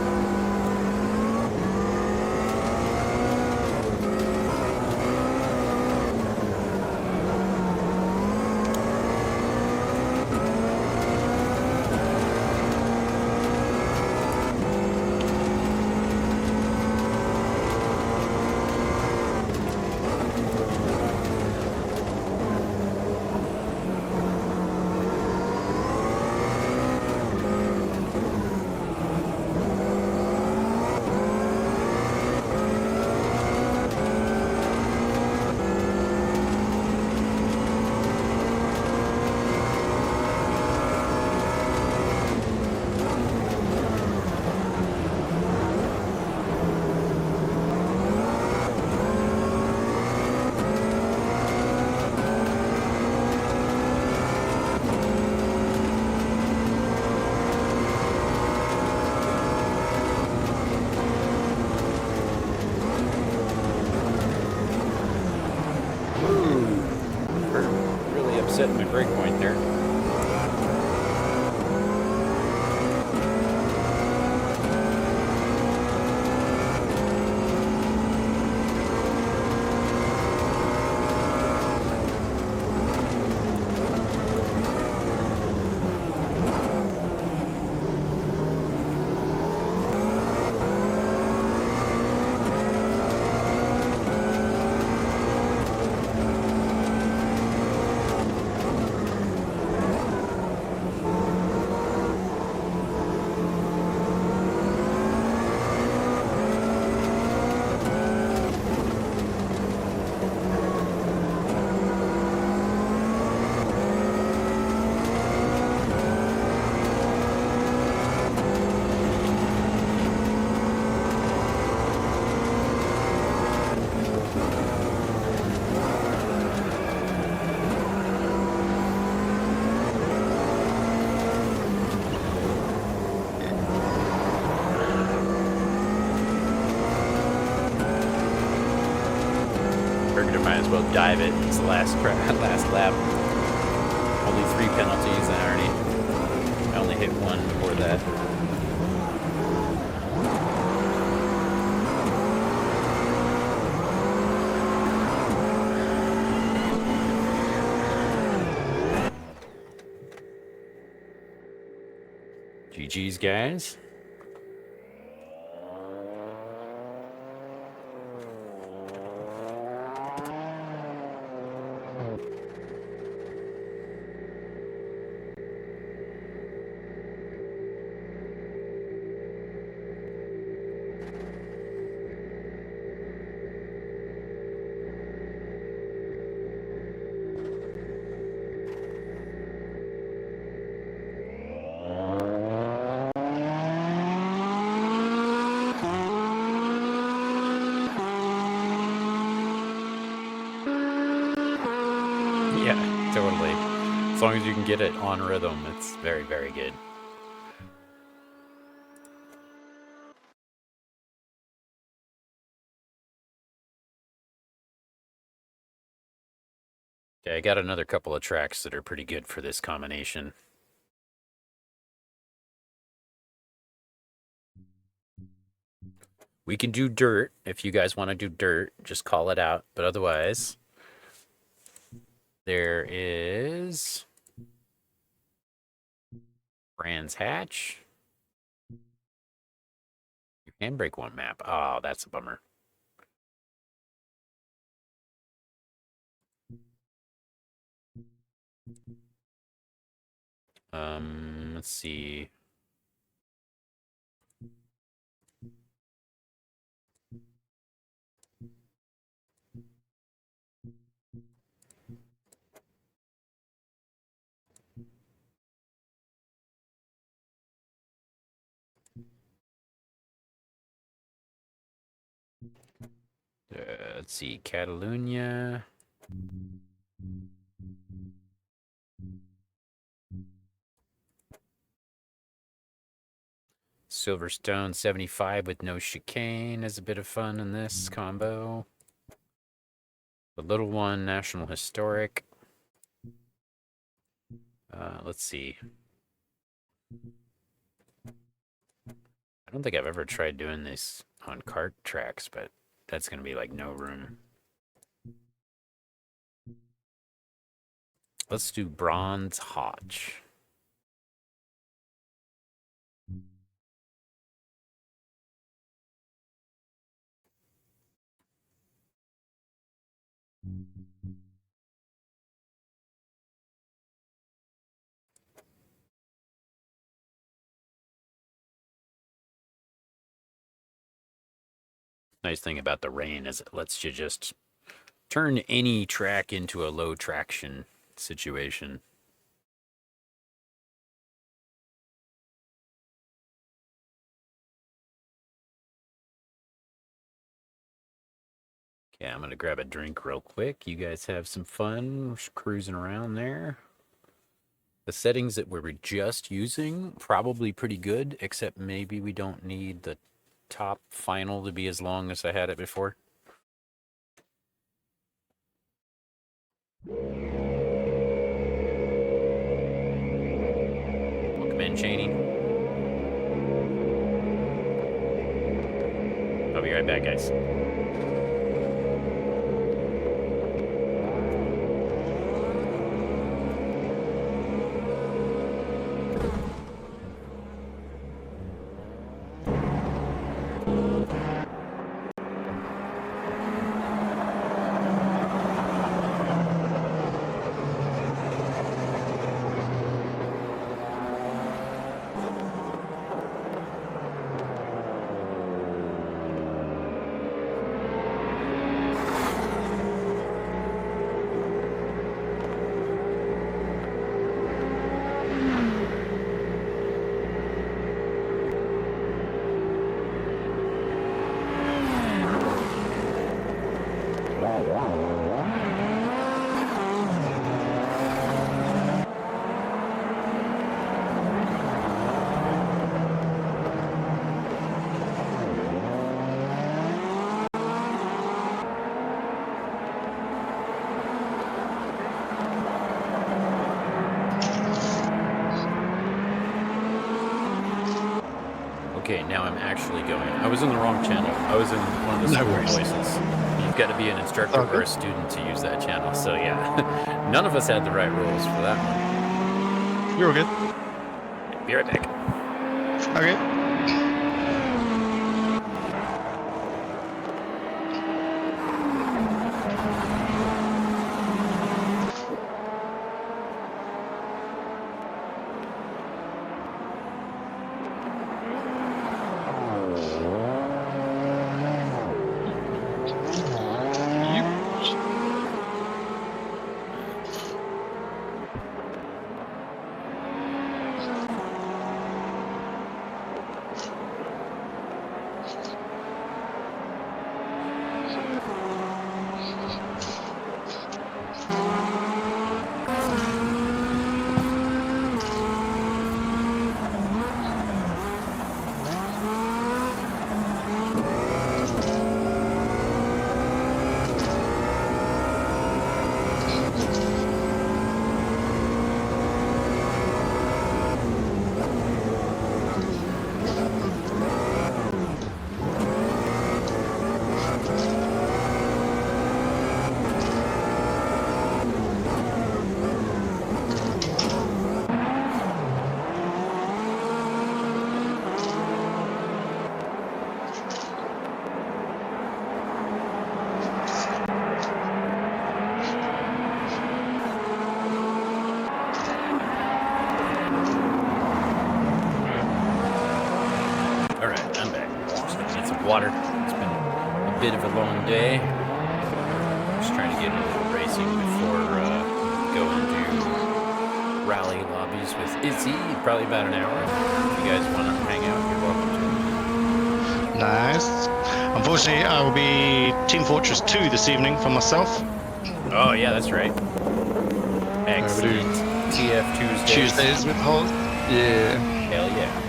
Setting my brake point there. Figured I might as well dive it. It's the last lap. Only 3 penalties. I only hit 1 before that. GG's, guys. Yeah, totally. As long as you can get it on rhythm, it's very, very good. Okay, I got another couple of tracks that are pretty good for this combination. We can do dirt. If you guys want to do dirt, just call it out. But otherwise, there is Brands Hatch. Your handbrake won't map. Oh, that's a bummer. Let's see. Let's see, Catalunya. Silverstone 75 with no chicane is a bit of fun in this combo. The little one, National Historic. Let's see. I don't think I've ever tried doing this on kart tracks, but that's going to be like no room. Let's do Bronze Hotch. Nice thing about the rain is it lets you just turn any track into a low traction situation. Okay, I'm going to grab a drink real quick. You guys have some fun cruising around there. The settings that we were just using, probably pretty good, except maybe we don't need the top final to be as long as I had it before. Welcome in, Cheney. I'll be right back, guys. Okay, now I'm actually going. I was in the wrong channel. I was in one of the school voices. You've got to be an instructor or a student to use that channel. So yeah, none of us had the right rules for that one. You're all good. Be right back. Okay. Water. It's been a bit of a long day. Just trying to get a little racing before going to rally lobbies with Izzy. Probably about an hour. If you guys want to hang out, you're welcome to. Nice. Unfortunately, I will be Team Fortress 2 this evening for myself. Oh yeah, that's right. Excellent. TF Tuesdays with Holt. Yeah. Hell yeah.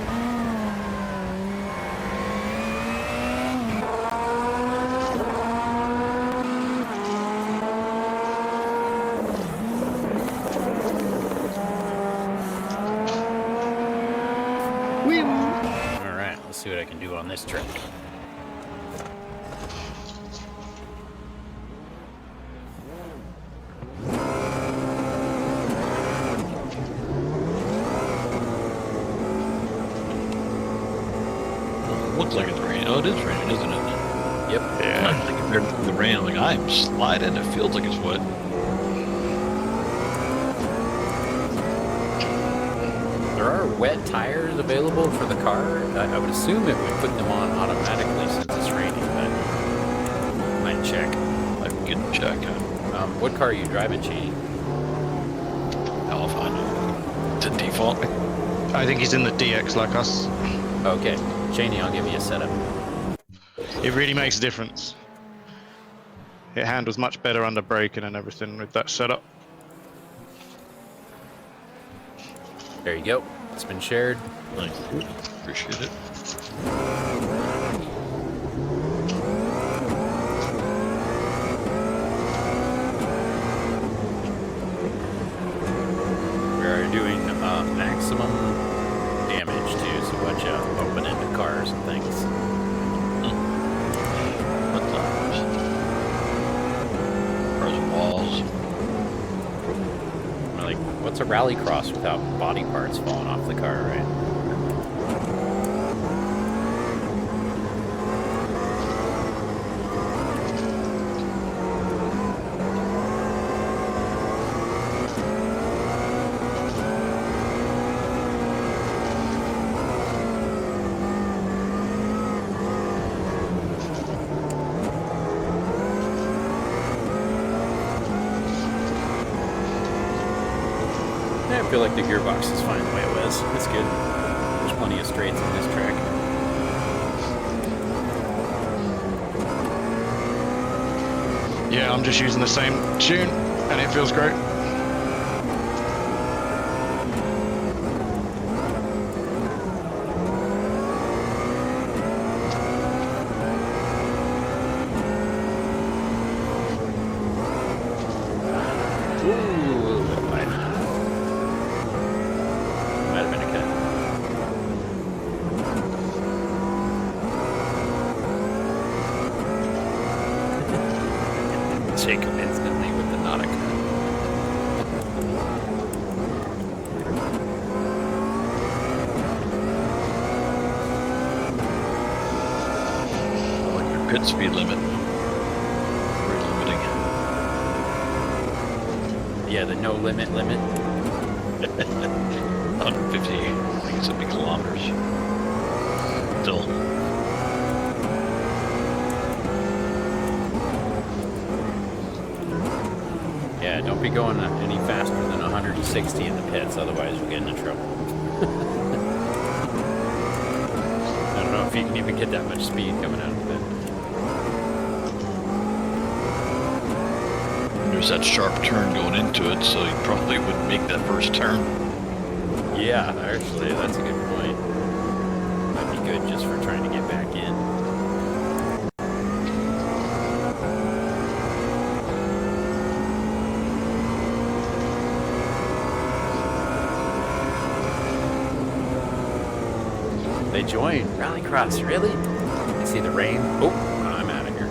Alright, let's see what I can do on this track. Looks like it's raining. Oh, it is raining, isn't it? Yep. Yeah. Like, compared to the rain, like I'm sliding. It feels like it's wet. There are wet tires available for the car. I would assume it would put them on automatically since it's raining, but might check. I can get a check. What car are you driving, Cheney? Alpine. To default. I think he's in the DX like us. Okay, Cheney, I'll give you a setup. It really makes a difference. It handles much better under braking and everything with that setup. There you go. It's been shared. Nice. Appreciate it. We are doing maximum damage too, so watch out. Open into cars and things. What's that? Cars and walls. Like, what's a RallyCross without body parts falling off the car, right? I feel like the gearbox is fine the way it was. It's good. There's plenty of straights on this track. Yeah, I'm just using the same tune and it feels great. shake him instantly with the Nautica. I like your pit speed limit. Very limiting. Yeah, the no limit. 150, I think it's 50 kilometers. Still. Yeah, don't be going any faster than 160 in the pits, otherwise you'll get into trouble. I don't know if you can even get that much speed coming out of the pit. There's that sharp turn going into it, so you probably wouldn't make that first turn. Yeah, actually, that's a good point. Might be good just for trying to get back in. They joined RallyCross, really? I see the rain. Oh, I'm out of here.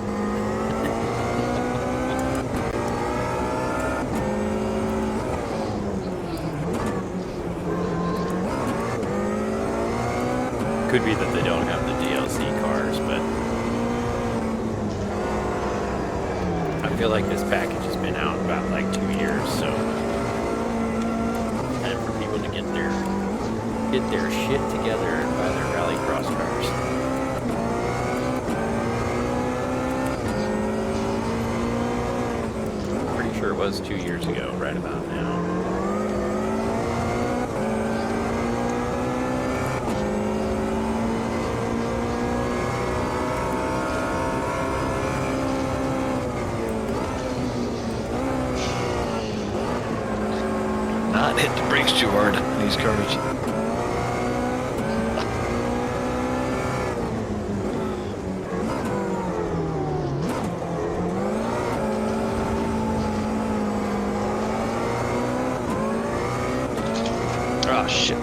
Could be that they don't have the DLC cars, but I feel like this package has been out about like 2 years, so time for people to get their shit together and buy their RallyCross cars. Pretty sure it was 2 years ago, right about now. Not hit the brakes too hard in these cars. Oh shit.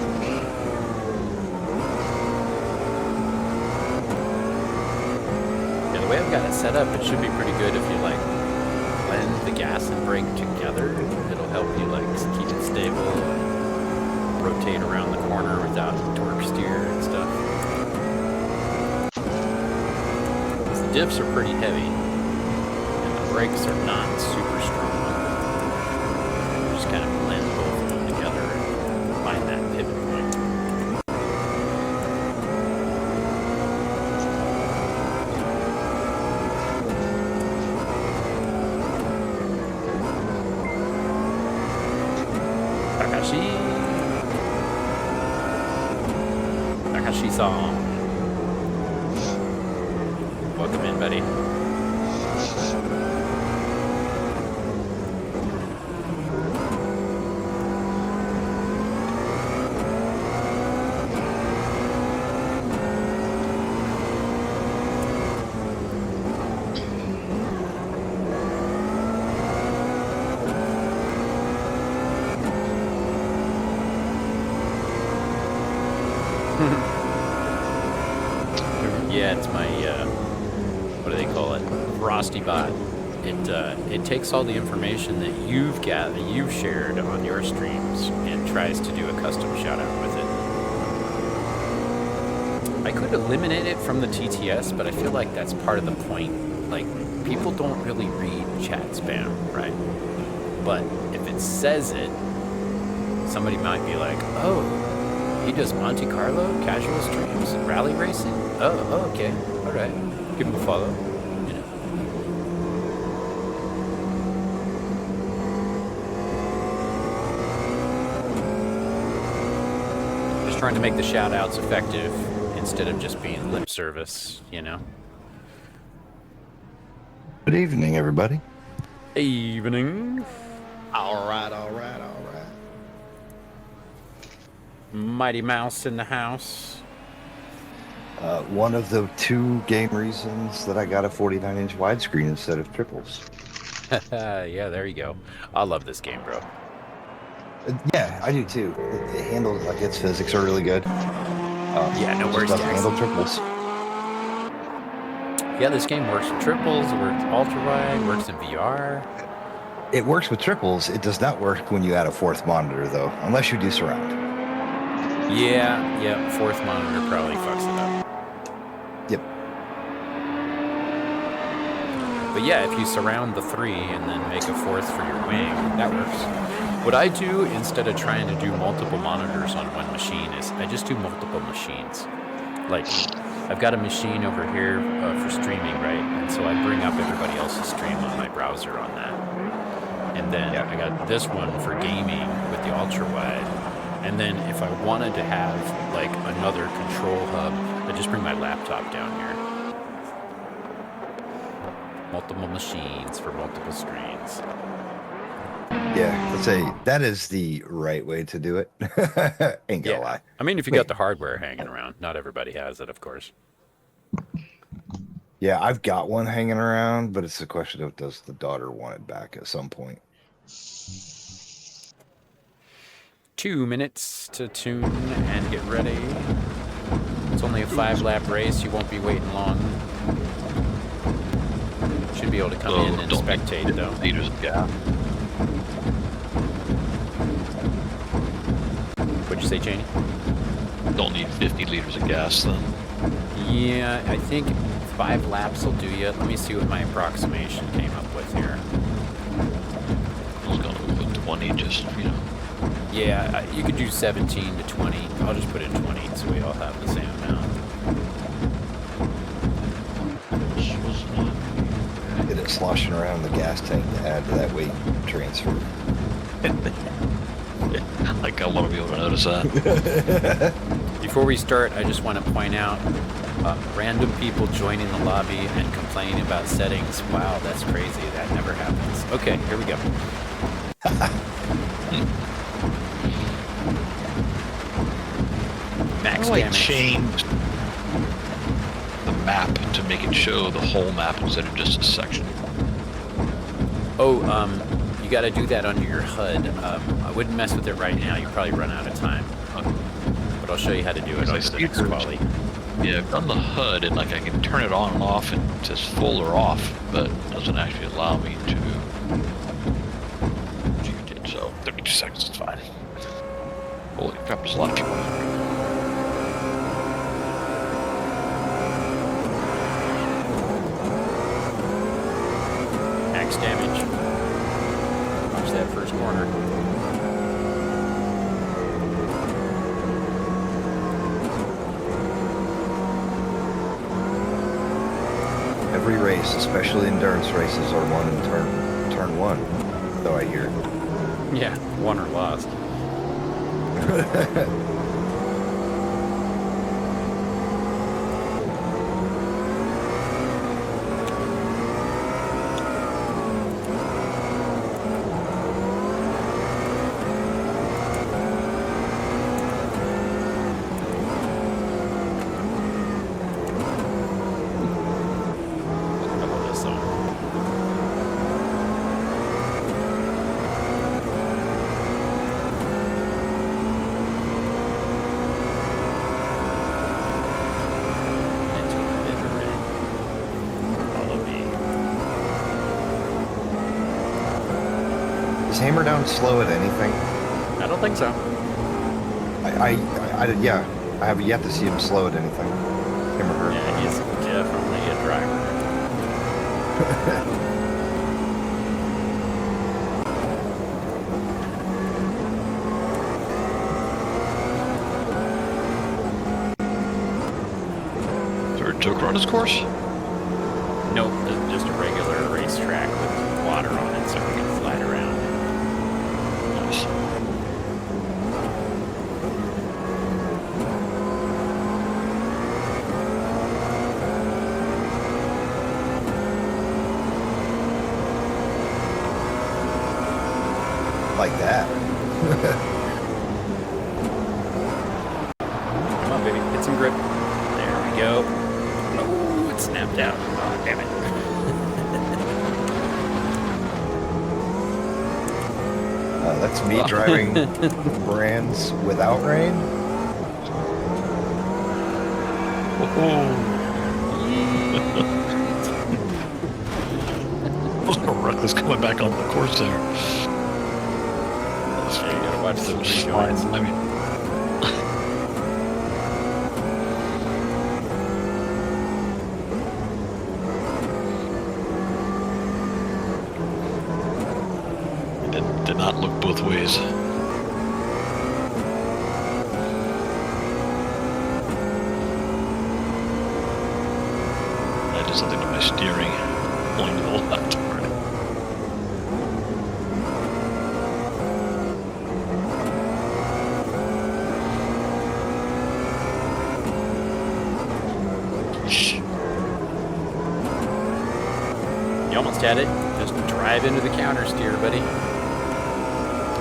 Yeah, the way I've got it set up, it should be pretty good if you like blend the gas and brake together. It'll help you like keep it stable and rotate around the corner without torque steer and stuff. 'Cause the diffs are pretty heavy and the brakes are not super strong. You just kind of blend both of them together and find that pivot point. Takashi-san. Welcome in, buddy. Yeah, it's my, what do they call it? Frosty bot. It takes all the information that you've shared on your streams and tries to do a custom shout out with it. I could eliminate it from the TTS, but I feel like that's part of the point. Like, people don't really read chat spam, right? But if it says it, somebody might be like, oh, he does Monte Carlo casual streams, rally racing. Oh, okay, all right. Give him a follow. You know. Just trying to make the shout outs effective instead of just being lip service, you know. Good evening, everybody. Evening. All right. Mighty Mouse in the house. One of the two game reasons that I got a 49-inch widescreen instead of triples. Yeah, there you go. I love this game, bro. Yeah, I do too. It handles, like, its physics are really good. Yeah, no worries, Doesn't Jackson. handle triples. Yeah, this game works with triples, it works ultra wide, works in VR. It works with triples. It does not work when you add a fourth monitor, though, unless you do surround. Yeah, fourth monitor probably fucks it up. Yep. But yeah, if you surround the 3 and then make a fourth for your wing, that works. What I do instead of trying to do multiple monitors on one machine is I just do multiple machines. Like, I've got a machine over here for streaming, right? And so I bring up everybody else's stream on my browser on that. And then I got this one for gaming with the ultra wide. And then if I wanted to have like another control hub, I just bring my laptop down here. Multiple machines for multiple screens. Yeah, let's say that is the right way to do it. Ain't gonna lie. I mean, if you got the hardware hanging around, not everybody has it, of course. Yeah, I've got one hanging around, but it's a question of does the daughter want it back at some point? 2 minutes to tune and get ready. It's only a 5-lap race. You won't be waiting long. Should be able to come in and spectate, though. Liters of gas. What'd you say, Janie? Don't need 50 liters of gas then. Yeah, I think 5 laps will do you. Let me see what my approximation came up with here. I was going to put 20 just, you know. Yeah, you could do 17 to 20. I'll just put in 20 so we all have the same amount. Get it sloshing around the gas tank to add to that weight transfer. Like, I want to be able to notice that. Before we start, I just want to point out random people joining the lobby and complaining about settings. Wow, that's crazy. That never happens. Okay, here we go. Max damage. Changed the map to make it show the whole map instead of just a section. Oh, you got to do that under your HUD. I wouldn't mess with it right now. You probably run out of time. But I'll show you how to do it under the next quality. Yeah, I've done the HUD and like I can turn it on and off and it says full or off, but it doesn't actually allow me to change it. So 32 seconds is fine. Holy crap, there's a lot of people. Max damage. Watch that first corner. Every race, especially endurance races, are won in turn one, though I hear. Yeah, won or lost. Hammer down slow at anything? I don't think so. I have yet to see him slow at anything. Him or her. Yeah, he's definitely a driver. Is there a Joker on his course? Nope, just a regular racetrack with water on it so we can slide around. Nice. Like that. Come on, baby, get some grip. There we go. Oh, it snapped out. Oh, damn it. That's me driving brands without rain. truck that's coming back on the course there. Yeah, you gotta watch those Slide. rejoins. I mean, it did not look both ways. I did something to my steering, pulling to the left. You almost had it. Just drive into the counter steer, buddy.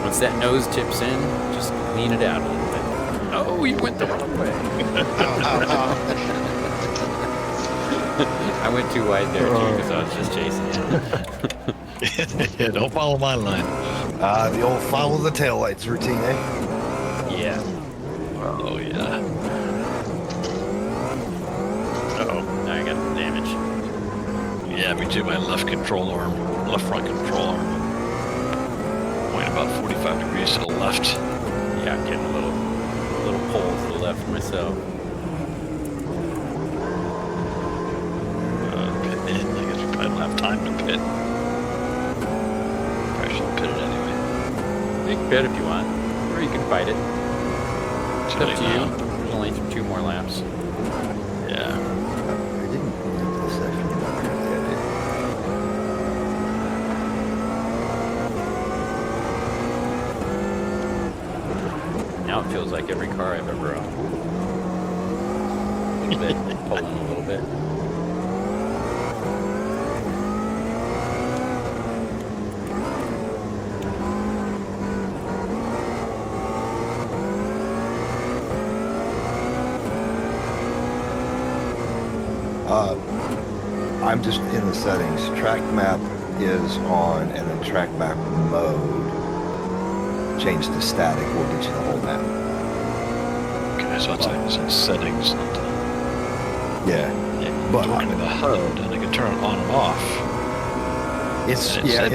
Once that nose tips in, just lean it out a little bit. Oh, you went the wrong way. I went too wide there, too, because I was just chasing you. Yeah, don't follow my line. The old follow the taillights routine, eh? Yeah. Oh, yeah. Uh-oh, now I got the damage. Yeah, me too. My left control arm, left front control arm, point about 45 degrees to the left. Yeah, I'm getting a little pull to the left myself. Pit in. I guess we probably don't have time to pit. Probably should pit it anyway. You can pit if you want, or you can fight it. It's Too up late to now. you. There's only 2 more laps. Yeah. I didn't get into the session. Apparently I did. Now it feels like every car I've ever owned. A little bit, pulling a little bit. I'm just in the settings. Track map is on, and then track map mode. Change to static will get you the whole map. Okay, so it's in settings. Not the, Yeah, yeah, But looking I'm at the HUD, and I can turn it on and off. it's And it yeah said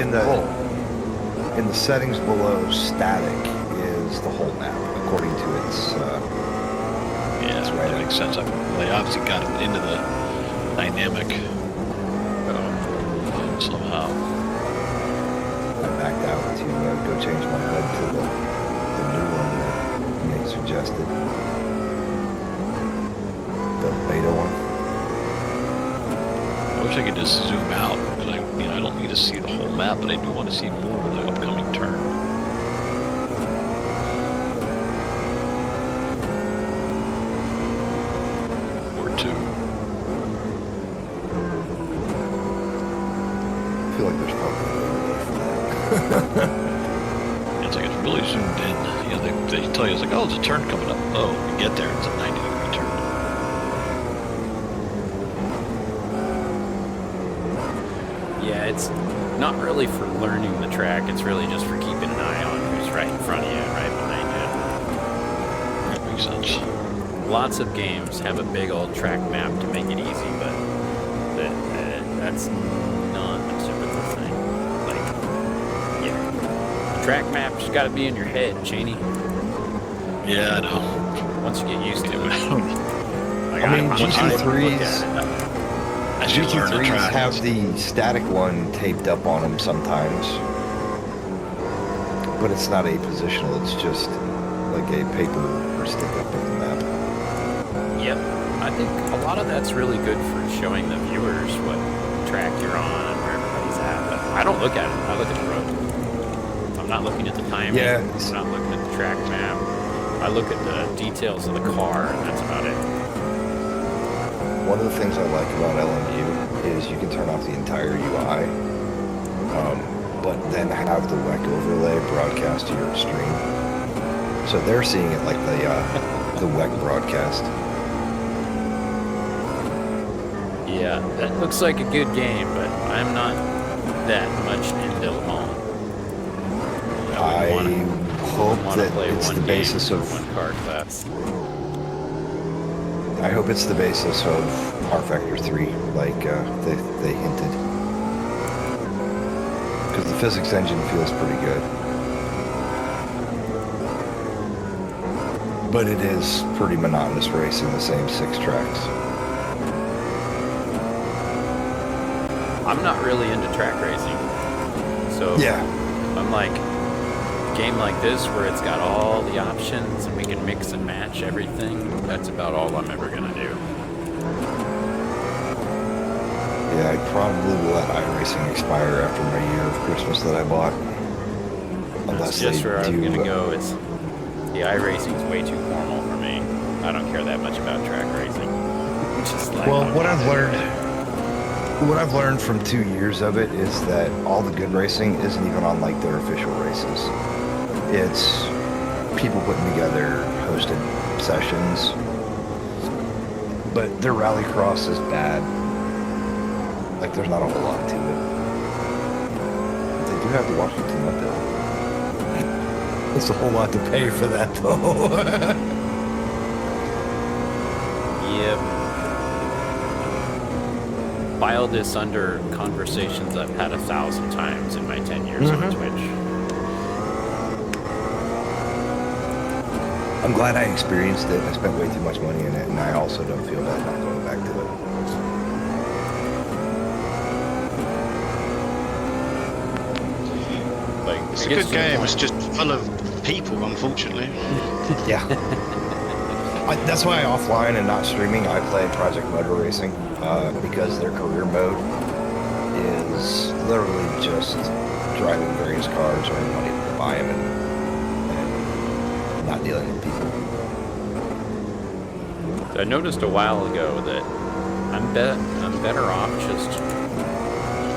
in the settings below. Static is the whole map according to its. Yeah, That's right. that makes sense. They obviously got it into the dynamic somehow. I backed out to go change my HUD to the new one that Nate suggested. The beta one. I wish I could just zoom out, because I don't need to see the whole map, but I do want to see more of the upcoming turn. Or 2. I feel like there's probably an overlay for that. It's like it's really zoomed in. They tell you, it's like, oh, there's a turn coming up. Oh, you get there, it's a 90-degree turn. Yeah, it's not really for learning the track. It's really just for keeping an eye on who's right in front of you and right behind That makes sense. you. Lots of games have a big old track map to make it easy, but that's not a typical thing. Like, yeah, the track map's got to be in your head, Cheney. Yeah, I know. Once you get used to it. Like, I mean, I'm trying to look GT3s at it. I should learn the GT3s track. have the static one taped up on them sometimes, but it's not a positional. It's just like a paper or stick up of the map. Yep. I think a lot of that's really good for showing the viewers what track you're on and where everybody's at. But I don't look at it. I look at the road. I'm not looking at the timing. Yeah. I'm not looking at the track map. I look at the details of the car, and that's about it. One of the things I like about LMU is you can turn off the entire UI, but then have the WEC overlay broadcast to your stream. So they're seeing it like the WEC broadcast. Yeah, that looks like a good game, but I'm not that much into Le Mans. I hope wanna that play it's one the game basis for of. one car class. I hope it's the basis of R Factor 3, like they hinted. because the physics engine feels pretty good. But it is pretty monotonous racing the same 6 tracks. I'm not really into track racing. So Yeah. I'm like, a game like this where it's got all the options and we can mix and match everything, that's about all I'm ever going to do. Yeah, I probably will let iRacing expire after my year of Christmas that I bought. That's just where I'm going to go. It's the iRacing is way too formal for me. I don't care that much about track racing. Just like, Well, what I've learned from 2 years of it is that all the good racing isn't even on like their official races. It's people putting together hosted sessions, but their rallycross is bad. Like, there's not a whole lot to it. They do have the Washington uphill. It's a whole lot to pay for that, though. Yep. File this under conversations I've had 1,000 times in my 10 years on Twitch. I'm glad I experienced it. I spent way too much money in it, and I also don't feel bad not going back to it. Like, It's a good game. It's just full of people, unfortunately. Yeah. That's why offline and not streaming, I play Project Motor Racing because their career mode is literally just driving various cars, earning money to buy them, and not dealing with people. I noticed a while ago that I'm better off just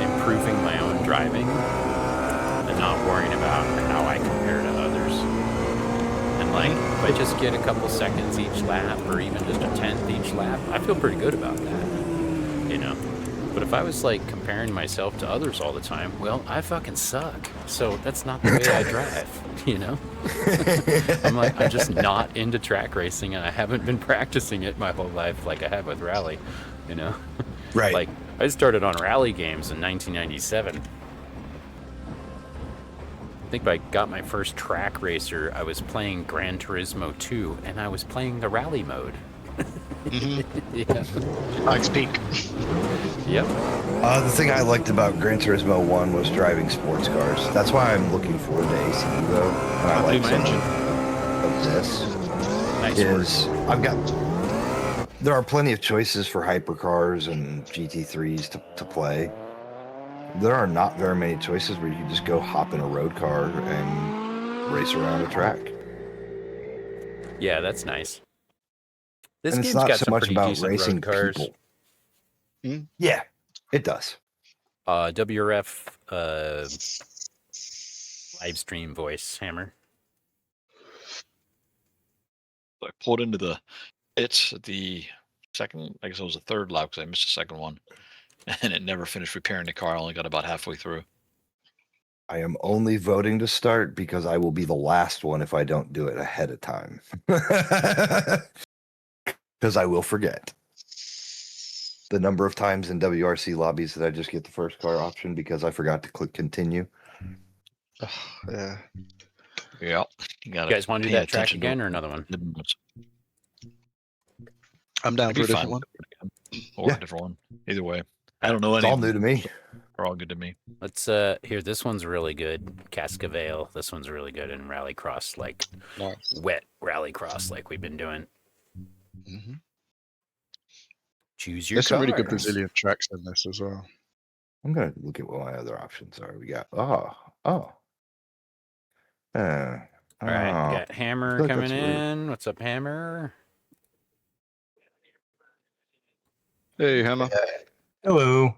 improving my own driving and not worrying about how I compare to others. And like, if I just get a couple seconds each lap, or even just a 10th each lap, I feel pretty good about that, you know? But if I was like comparing myself to others all the time, well, I fucking suck. So that's not the way I drive, you know? I'm just not into track racing, and I haven't been practicing it my whole life like I have with rally, you know? Right. Like, I started on rally games in 1997. I think I got my first track racer, I was playing Gran Turismo 2, and I was playing the rally mode. Yeah. Pikes Peak. Yep. The thing I liked about Gran Turismo 1 was driving sports cars. That's why I'm looking forward to ACE though. And I like some of this. Nice work. There are plenty of choices for hypercars and GT3s to play. There are not very many choices where you can just go hop in a road car and race around a track. Yeah, that's nice. This And game's it's not got so some much pretty about decent racing road cars. people. Yeah, it does. WRF live stream voice, Hammer. I pulled into the second, I guess it was the third lap because I missed the second one. And it never finished repairing the car. I only got about halfway through. I am only voting to start because I will be the last one if I don't do it ahead of time. Because I will forget. The number of times in WRC lobbies that I just get the first car option because I forgot to click continue. Yeah. Yeah. You guys want to do that track again or another one? I'm down for a different one. Or a different one. Either way. I don't know It's any. all new to me. They're all good to me. Let's here, this one's really good. Cascavale. This one's really good in Rallycross, like Nice. wet Rallycross like we've been doing. Mm-hmm. Choose your There's some really good cars. Brazilian tracks in this as well. I'm gonna look at what my other options are. We got all right, Got Hammer feel like coming that's weird. in. What's up, Hammer? Hey, Hammer. Hello.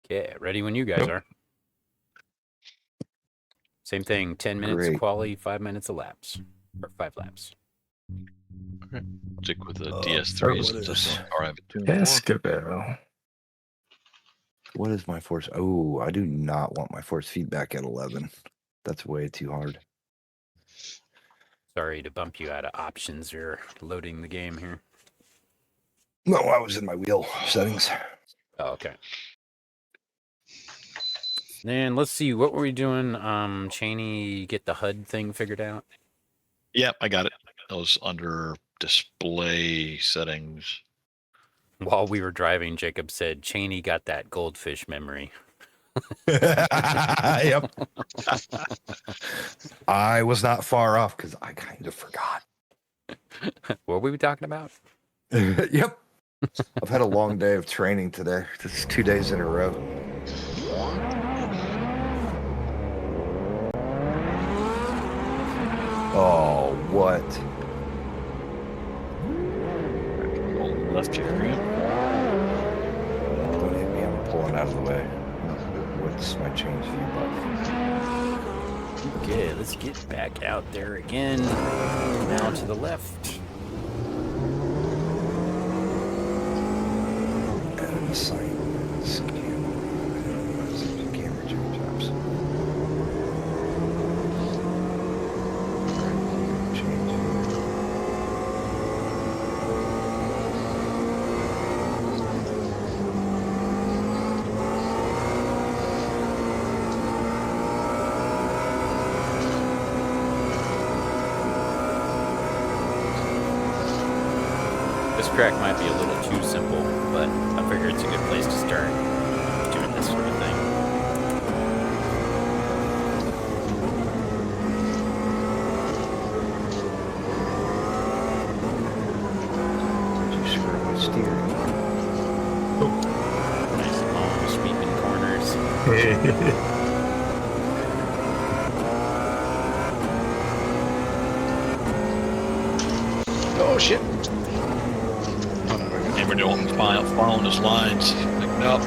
Yeah, ready when you guys are. Same thing, 10 minutes Great. quali, 5 minutes a laps. Or 5 laps. Okay. Stick with the what DS3s. is- That's the car I have a tune for. Cascavale. What is my force? Oh, I do not want my force feedback at 11. That's way too hard. Sorry to bump you out of options. You're loading the game here. No, I was in my wheel settings. Oh, okay. Then let's see, what were we doing? Cheney, get the HUD thing figured out? Yep, I got it. That was under display settings. While we were driving, Jacob said Cheney got that goldfish memory. Yep. I was not far off because I kind of forgot. What were we talking about? Yep. I've had a long day of training today. This is 2 days in a row. Oh, what? Roll left here, Grant. Don't hit me. I'm pulling out of the way. What's my change view button? Okay, let's get back out there again. Now to the left. And assignments. Camera change apps. Change view. This track might be a little too simple, but I figure it's a good place to start doing this sort of thing. Did you screw up my steering? Nice long sweeping corners. Oh shit! And we're doing following his lines. Like, nope.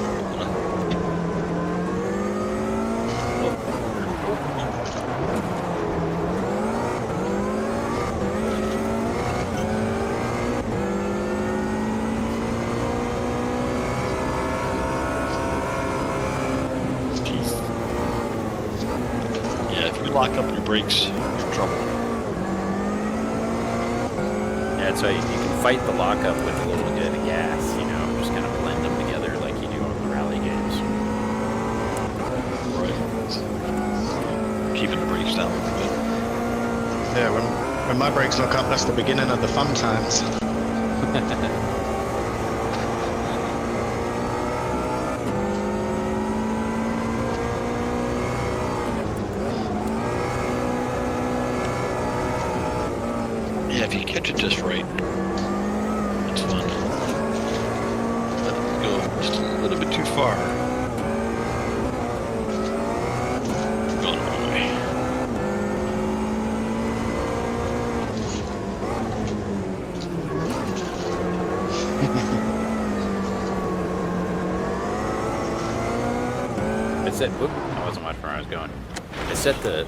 Jeez. Yeah, if you lock up your brakes, you're in trouble. Yeah, so you can fight the lockup with a little bit of gas, you know, just kind of blend them together like you do on the rally games. Right. Keeping the brakes down a little bit. Yeah, when my brakes lock up, that's the beginning of the fun times. Yeah, if you catch it just right, it's fun. Let it go just a little bit too far. Going the wrong way. Whoop, I wasn't watching where I was going. I set the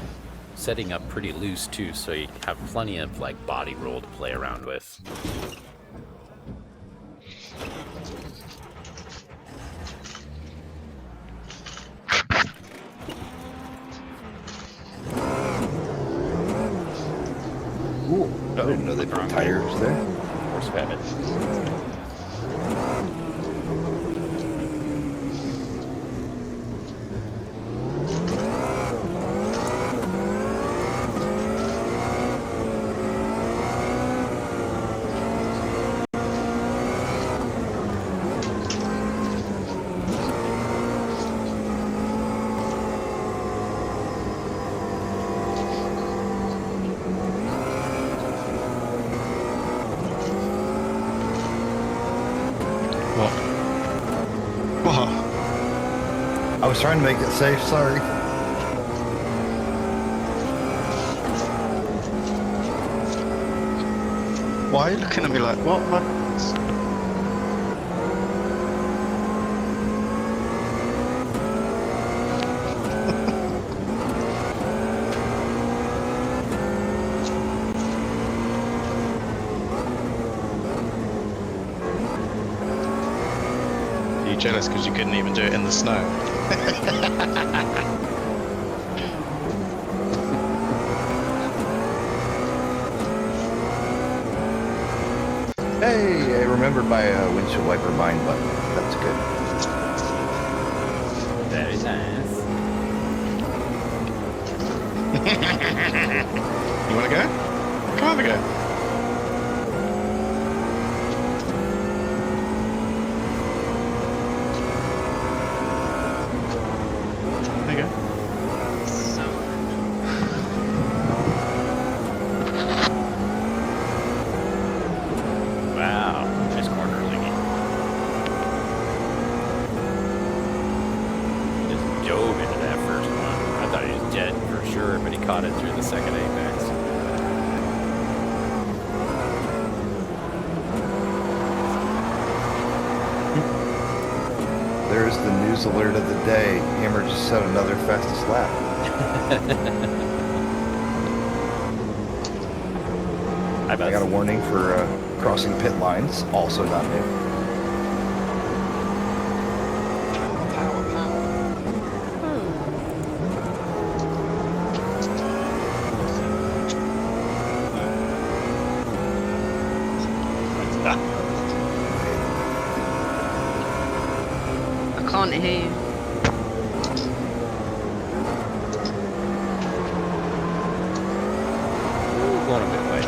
setting up pretty loose too, so you have plenty of like body roll to play around with. Cool. I didn't know they put tires there. Horse habit. Whoa. I was trying to make it safe, sorry. Why are you looking at me like, what? Are you jealous because you couldn't even do it in the snow? Hey, I remembered my windshield wiper bind button. That's good. Very nice. sure, but he caught it through the second apex. There's the news alert of the day. Hammer just set another fastest lap. I got a warning for crossing pit lines, also not new. I can't hear you. Ooh, going a bit way.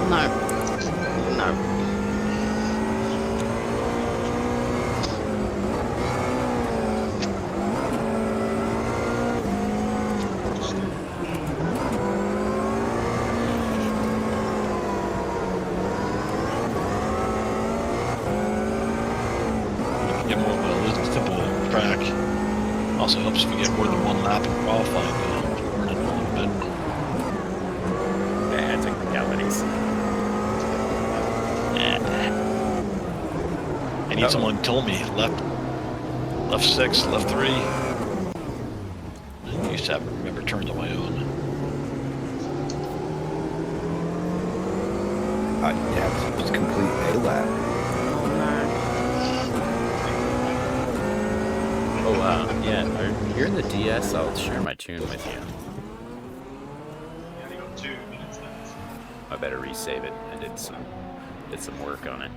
No. No. Get more of a simple track. Also helps if you get more than one lap in qualifying, burn it a little bit. Bad technicalities. I need someone to tell me left 6, left 3. I used to have to remember turns on my own. Yeah, it's complete a lap. Oh, yeah, you're in the DS, I'll share my tune with you. I better resave it. I did some work on it.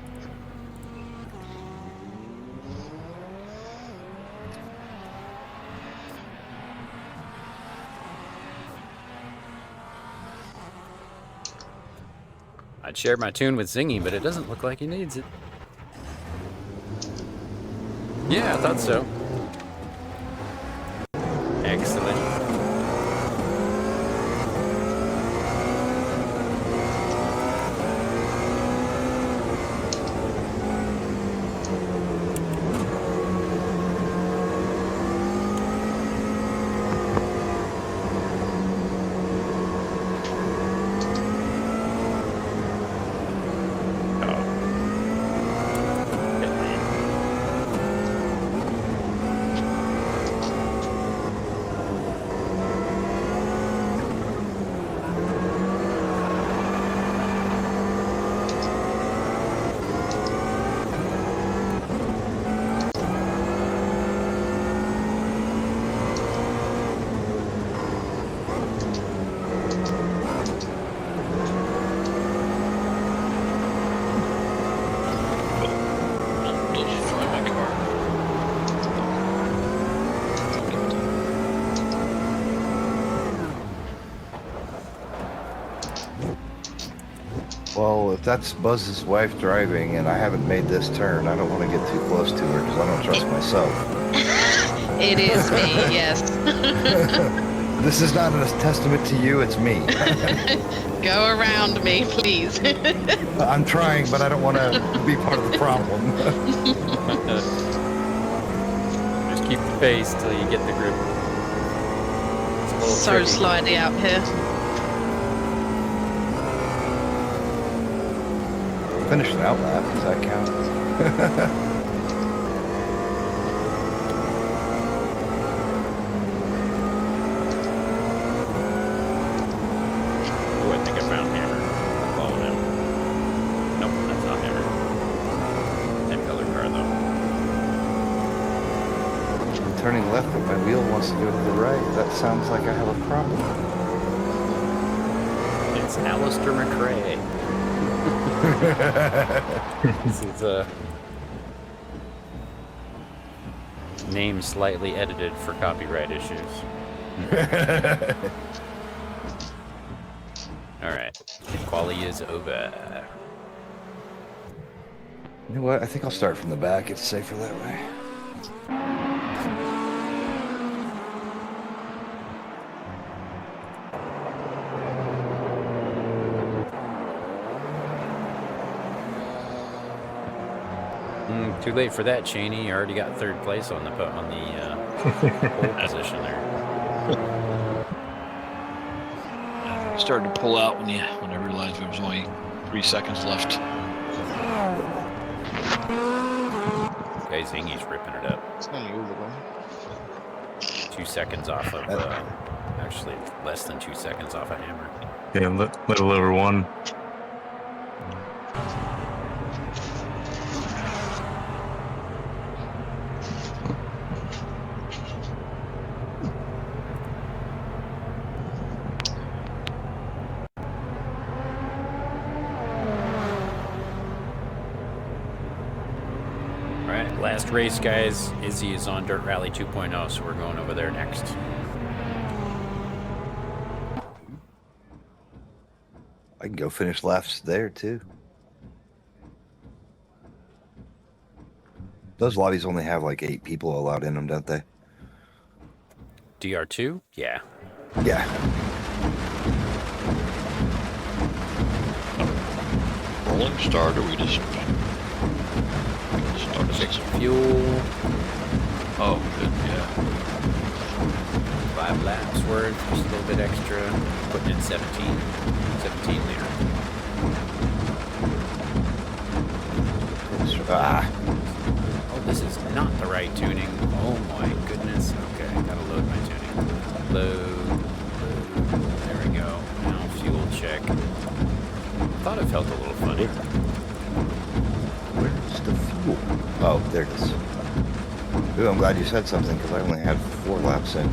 I'd share my tune with Zingy, but it doesn't look like he needs it. Yeah, I thought so. Excellent. Well, if that's Buzz's wife driving and I haven't made this turn, I don't want to get too close to her because I don't trust myself. It is me, yes. This is not a testament to you, it's me. Go around me, please. I'm trying, but I don't want to be part of the problem. Just keep the pace till you get the grip. It's a little So tricky. slidey out here. Finished an outlap, does that count? Oh, I think I found Hammer. Follow him. Nope, that's not Hammer. Same color car though. I'm turning left, but my wheel wants to go to the right. That sounds like I have a problem. It's Alistair McCrae. This is a name slightly edited for copyright issues. Alright, quali is over. You know what? I think I'll start from the back. It's safer that way. Too late for that, Cheney. You already got third place on the pole position there. I started to pull out when I realized there was only 3 seconds left. Guys, Hingy's ripping it up. It's not you, though. 2 seconds off of, actually less than 2 seconds off a hammer. Yeah, little over 1. Alright, last race, guys. Izzy is on Dirt Rally 2.0, so we're going over there next. I can go finish laps there too. Those lobbies only have like 8 people allowed in them, don't they? DR2? Yeah. Yeah. Rolling start, or we just started Check it? fuel. Oh, good, yeah. 5 laps worth, just a little bit extra. Putting in 17 liter. Ah, Oh, this is not the right tuning. Oh my goodness. Okay, gotta load my tuning. Load. There we go. Now fuel check. Thought it felt a little funny. where's the fuel? Oh, there it is. Ooh, I'm glad you said something because I only had 4 laps in.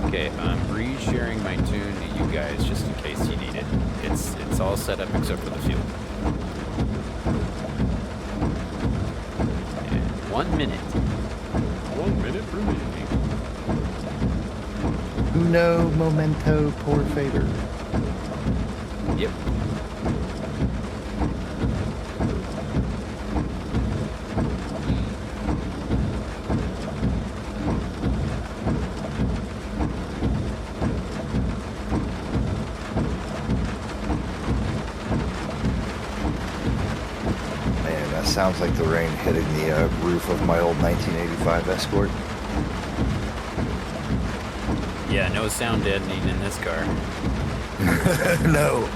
Okay, I'm resharing my tune to you guys just in case you need it. It's all set up except for the fuel. And 1 minute. 1 minute remaining. Uno momento por favor. Yep. Man, that sounds like the rain hitting the roof of my old 1985 Escort. Yeah, no sound deadening in this car. No.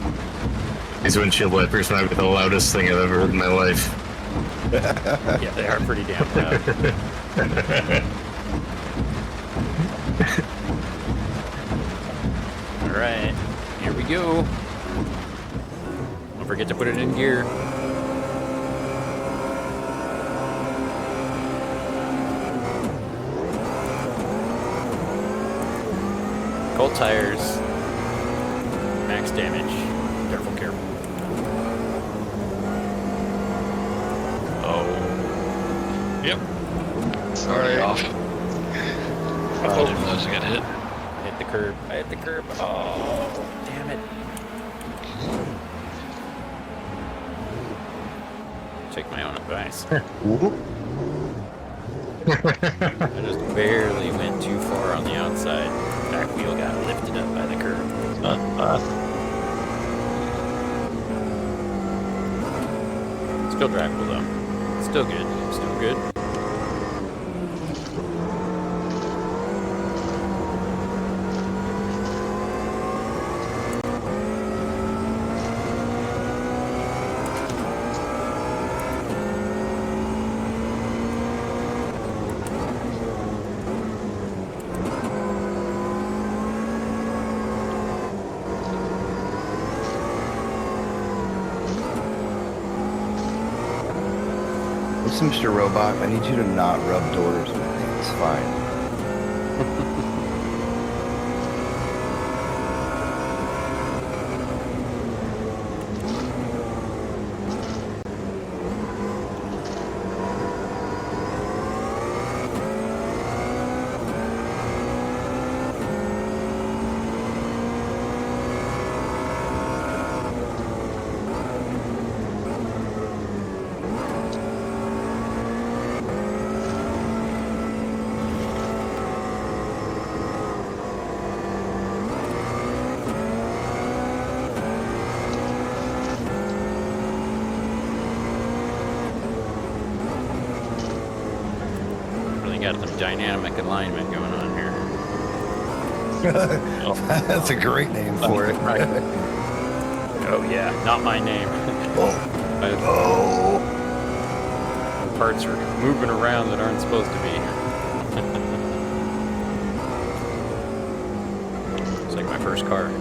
These windshield wipers might be the loudest thing I've ever heard in my life. Yeah, they are pretty damn loud. Alright, here we go. Don't forget to put it in gear. Cold tires. Max damage. Careful, careful. Oh. Yep. Sorry. Off. I didn't realize I got hit. Hit the curb. I hit the curb. Oh, damn it. Take my own advice. I just barely went too far on the outside. Back wheel got lifted up by the curb. Still drivable though. Still good. Still good. Listen, Mr. Robot, I need you to not rub doors with me. It's fine. Definitely got some dynamic alignment going on here. That's a great name for it. Oh yeah, not my name. Oh. Parts are moving around that aren't supposed to be. It's like my first car.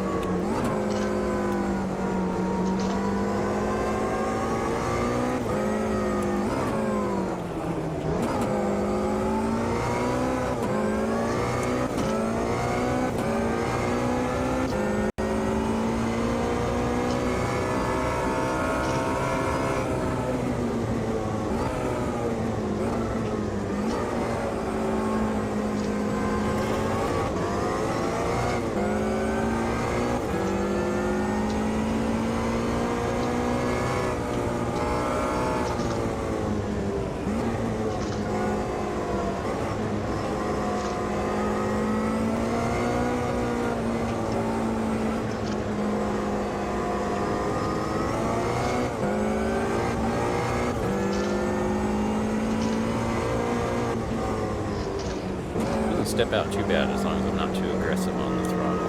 Step out too bad as long as I'm not too aggressive on the throttle.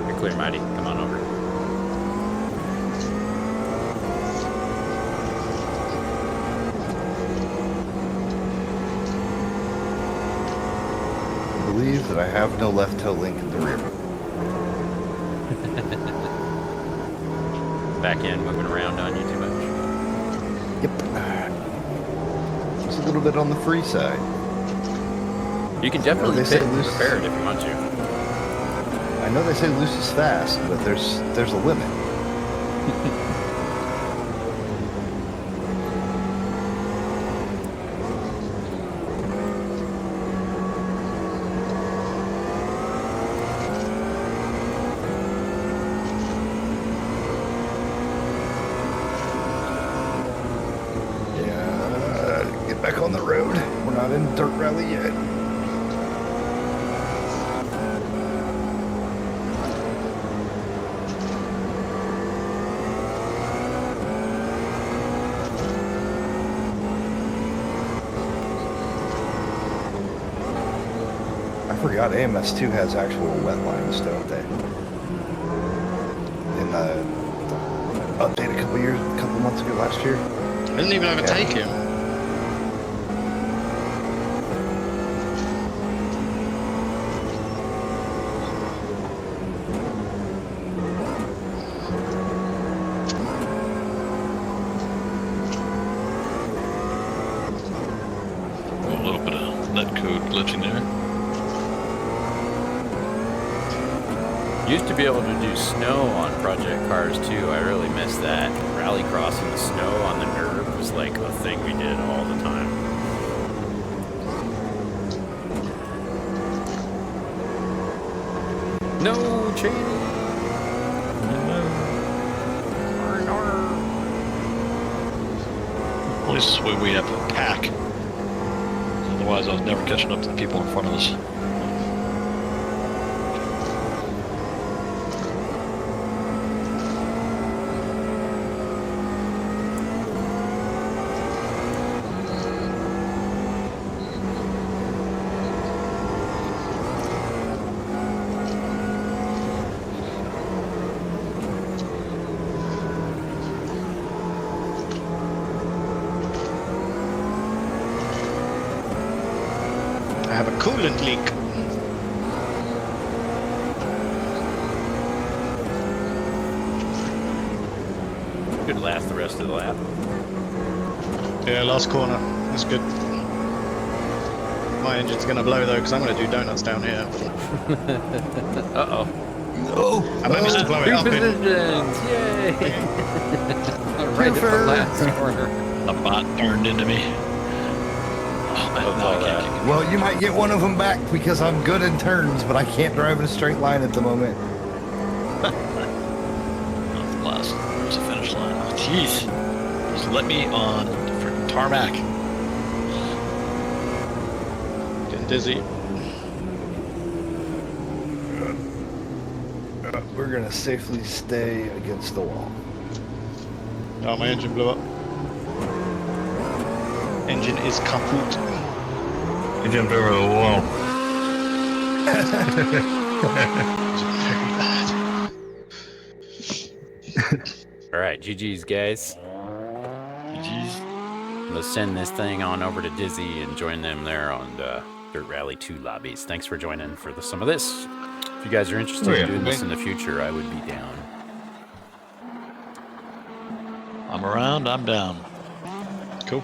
You're clear, Mighty. Come on over. I believe that I have no left toe link in the rear. Back end moving around on you too much. Yep. Just a little bit on the free side. You can definitely say pit loose. prepared if you want to. I know they say loose is fast, but there's a limit. Back on the road. We're not in dirt rally yet. I forgot AMS2 has actual wet lines, don't they? In the update a couple months ago last year. I didn't even overtake him. Glitching there. Used to be able to do snow on project cars too. I really miss that. Rallycross in the snow on the NERV was like a thing we did all the time. No, Cheney! At least this way we have a pack. Otherwise, I was never catching up to the people in front of us. I have a coolant leak. Could last the rest of the lap. Yeah, last corner. That's good. My engine's gonna blow though, because I'm gonna do donuts down here. Uh-oh. No! I managed to blow it Two up in. positions! Yay! Right at the last corner. The bot turned into me. Oh, man, That's now all I can't that. kick Well, you might get one of them back because I'm good in turns, but I can't drive in a straight line at the moment. the last. There's a finish line. Oh, jeez. Just let me on the freaking tarmac. Getting dizzy. We're gonna safely stay against the wall. Oh, my engine blew up. Engine is kaput. He jumped over the wall. Very bad. All right, GG's, guys. GG's. Let's send this thing on over to Dizzy and join them there on the Dirt Rally 2 lobbies. Thanks for joining for some of this. If you guys are interested in doing this in the future, I would be down. I'm around, I'm down. Cool.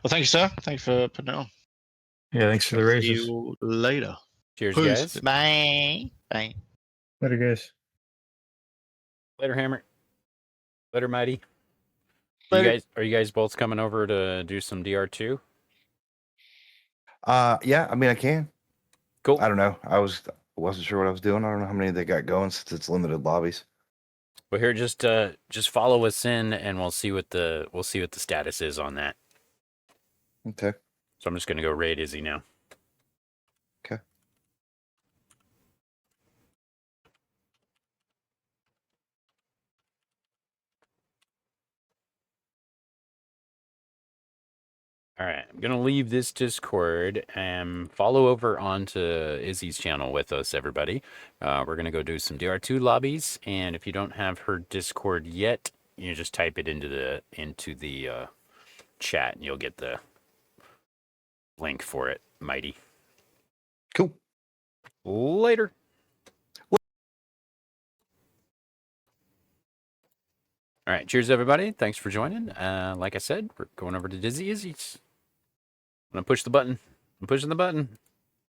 Well, thank you, sir. Thank you for putting it on. Yeah, thanks for the See raises. you later. Cheers, Peace. guys. Bye. Bye. Later, guys. Later, Hammer. Later, Mighty. Later. Are you guys both coming over to do some DR2? Yeah, I mean, I can. Cool. I don't know. I wasn't sure what I was doing. I don't know how many they got going since it's limited lobbies. Well, here, just follow us in, and we'll see what the status is on that. Okay. So I'm just gonna go raid Izzy now. Okay. All right, I'm gonna leave this Discord and follow over onto Izzy's channel with us, everybody. We're gonna go do some DR2 lobbies, and if you don't have her Discord yet, you just type it into the chat, and you'll get the link for it. Mighty. Cool. Later. All right, cheers, everybody. Thanks for joining. Like I said, we're going over to Dizzy Izzy's. I'm gonna push the button. I'm pushing the button.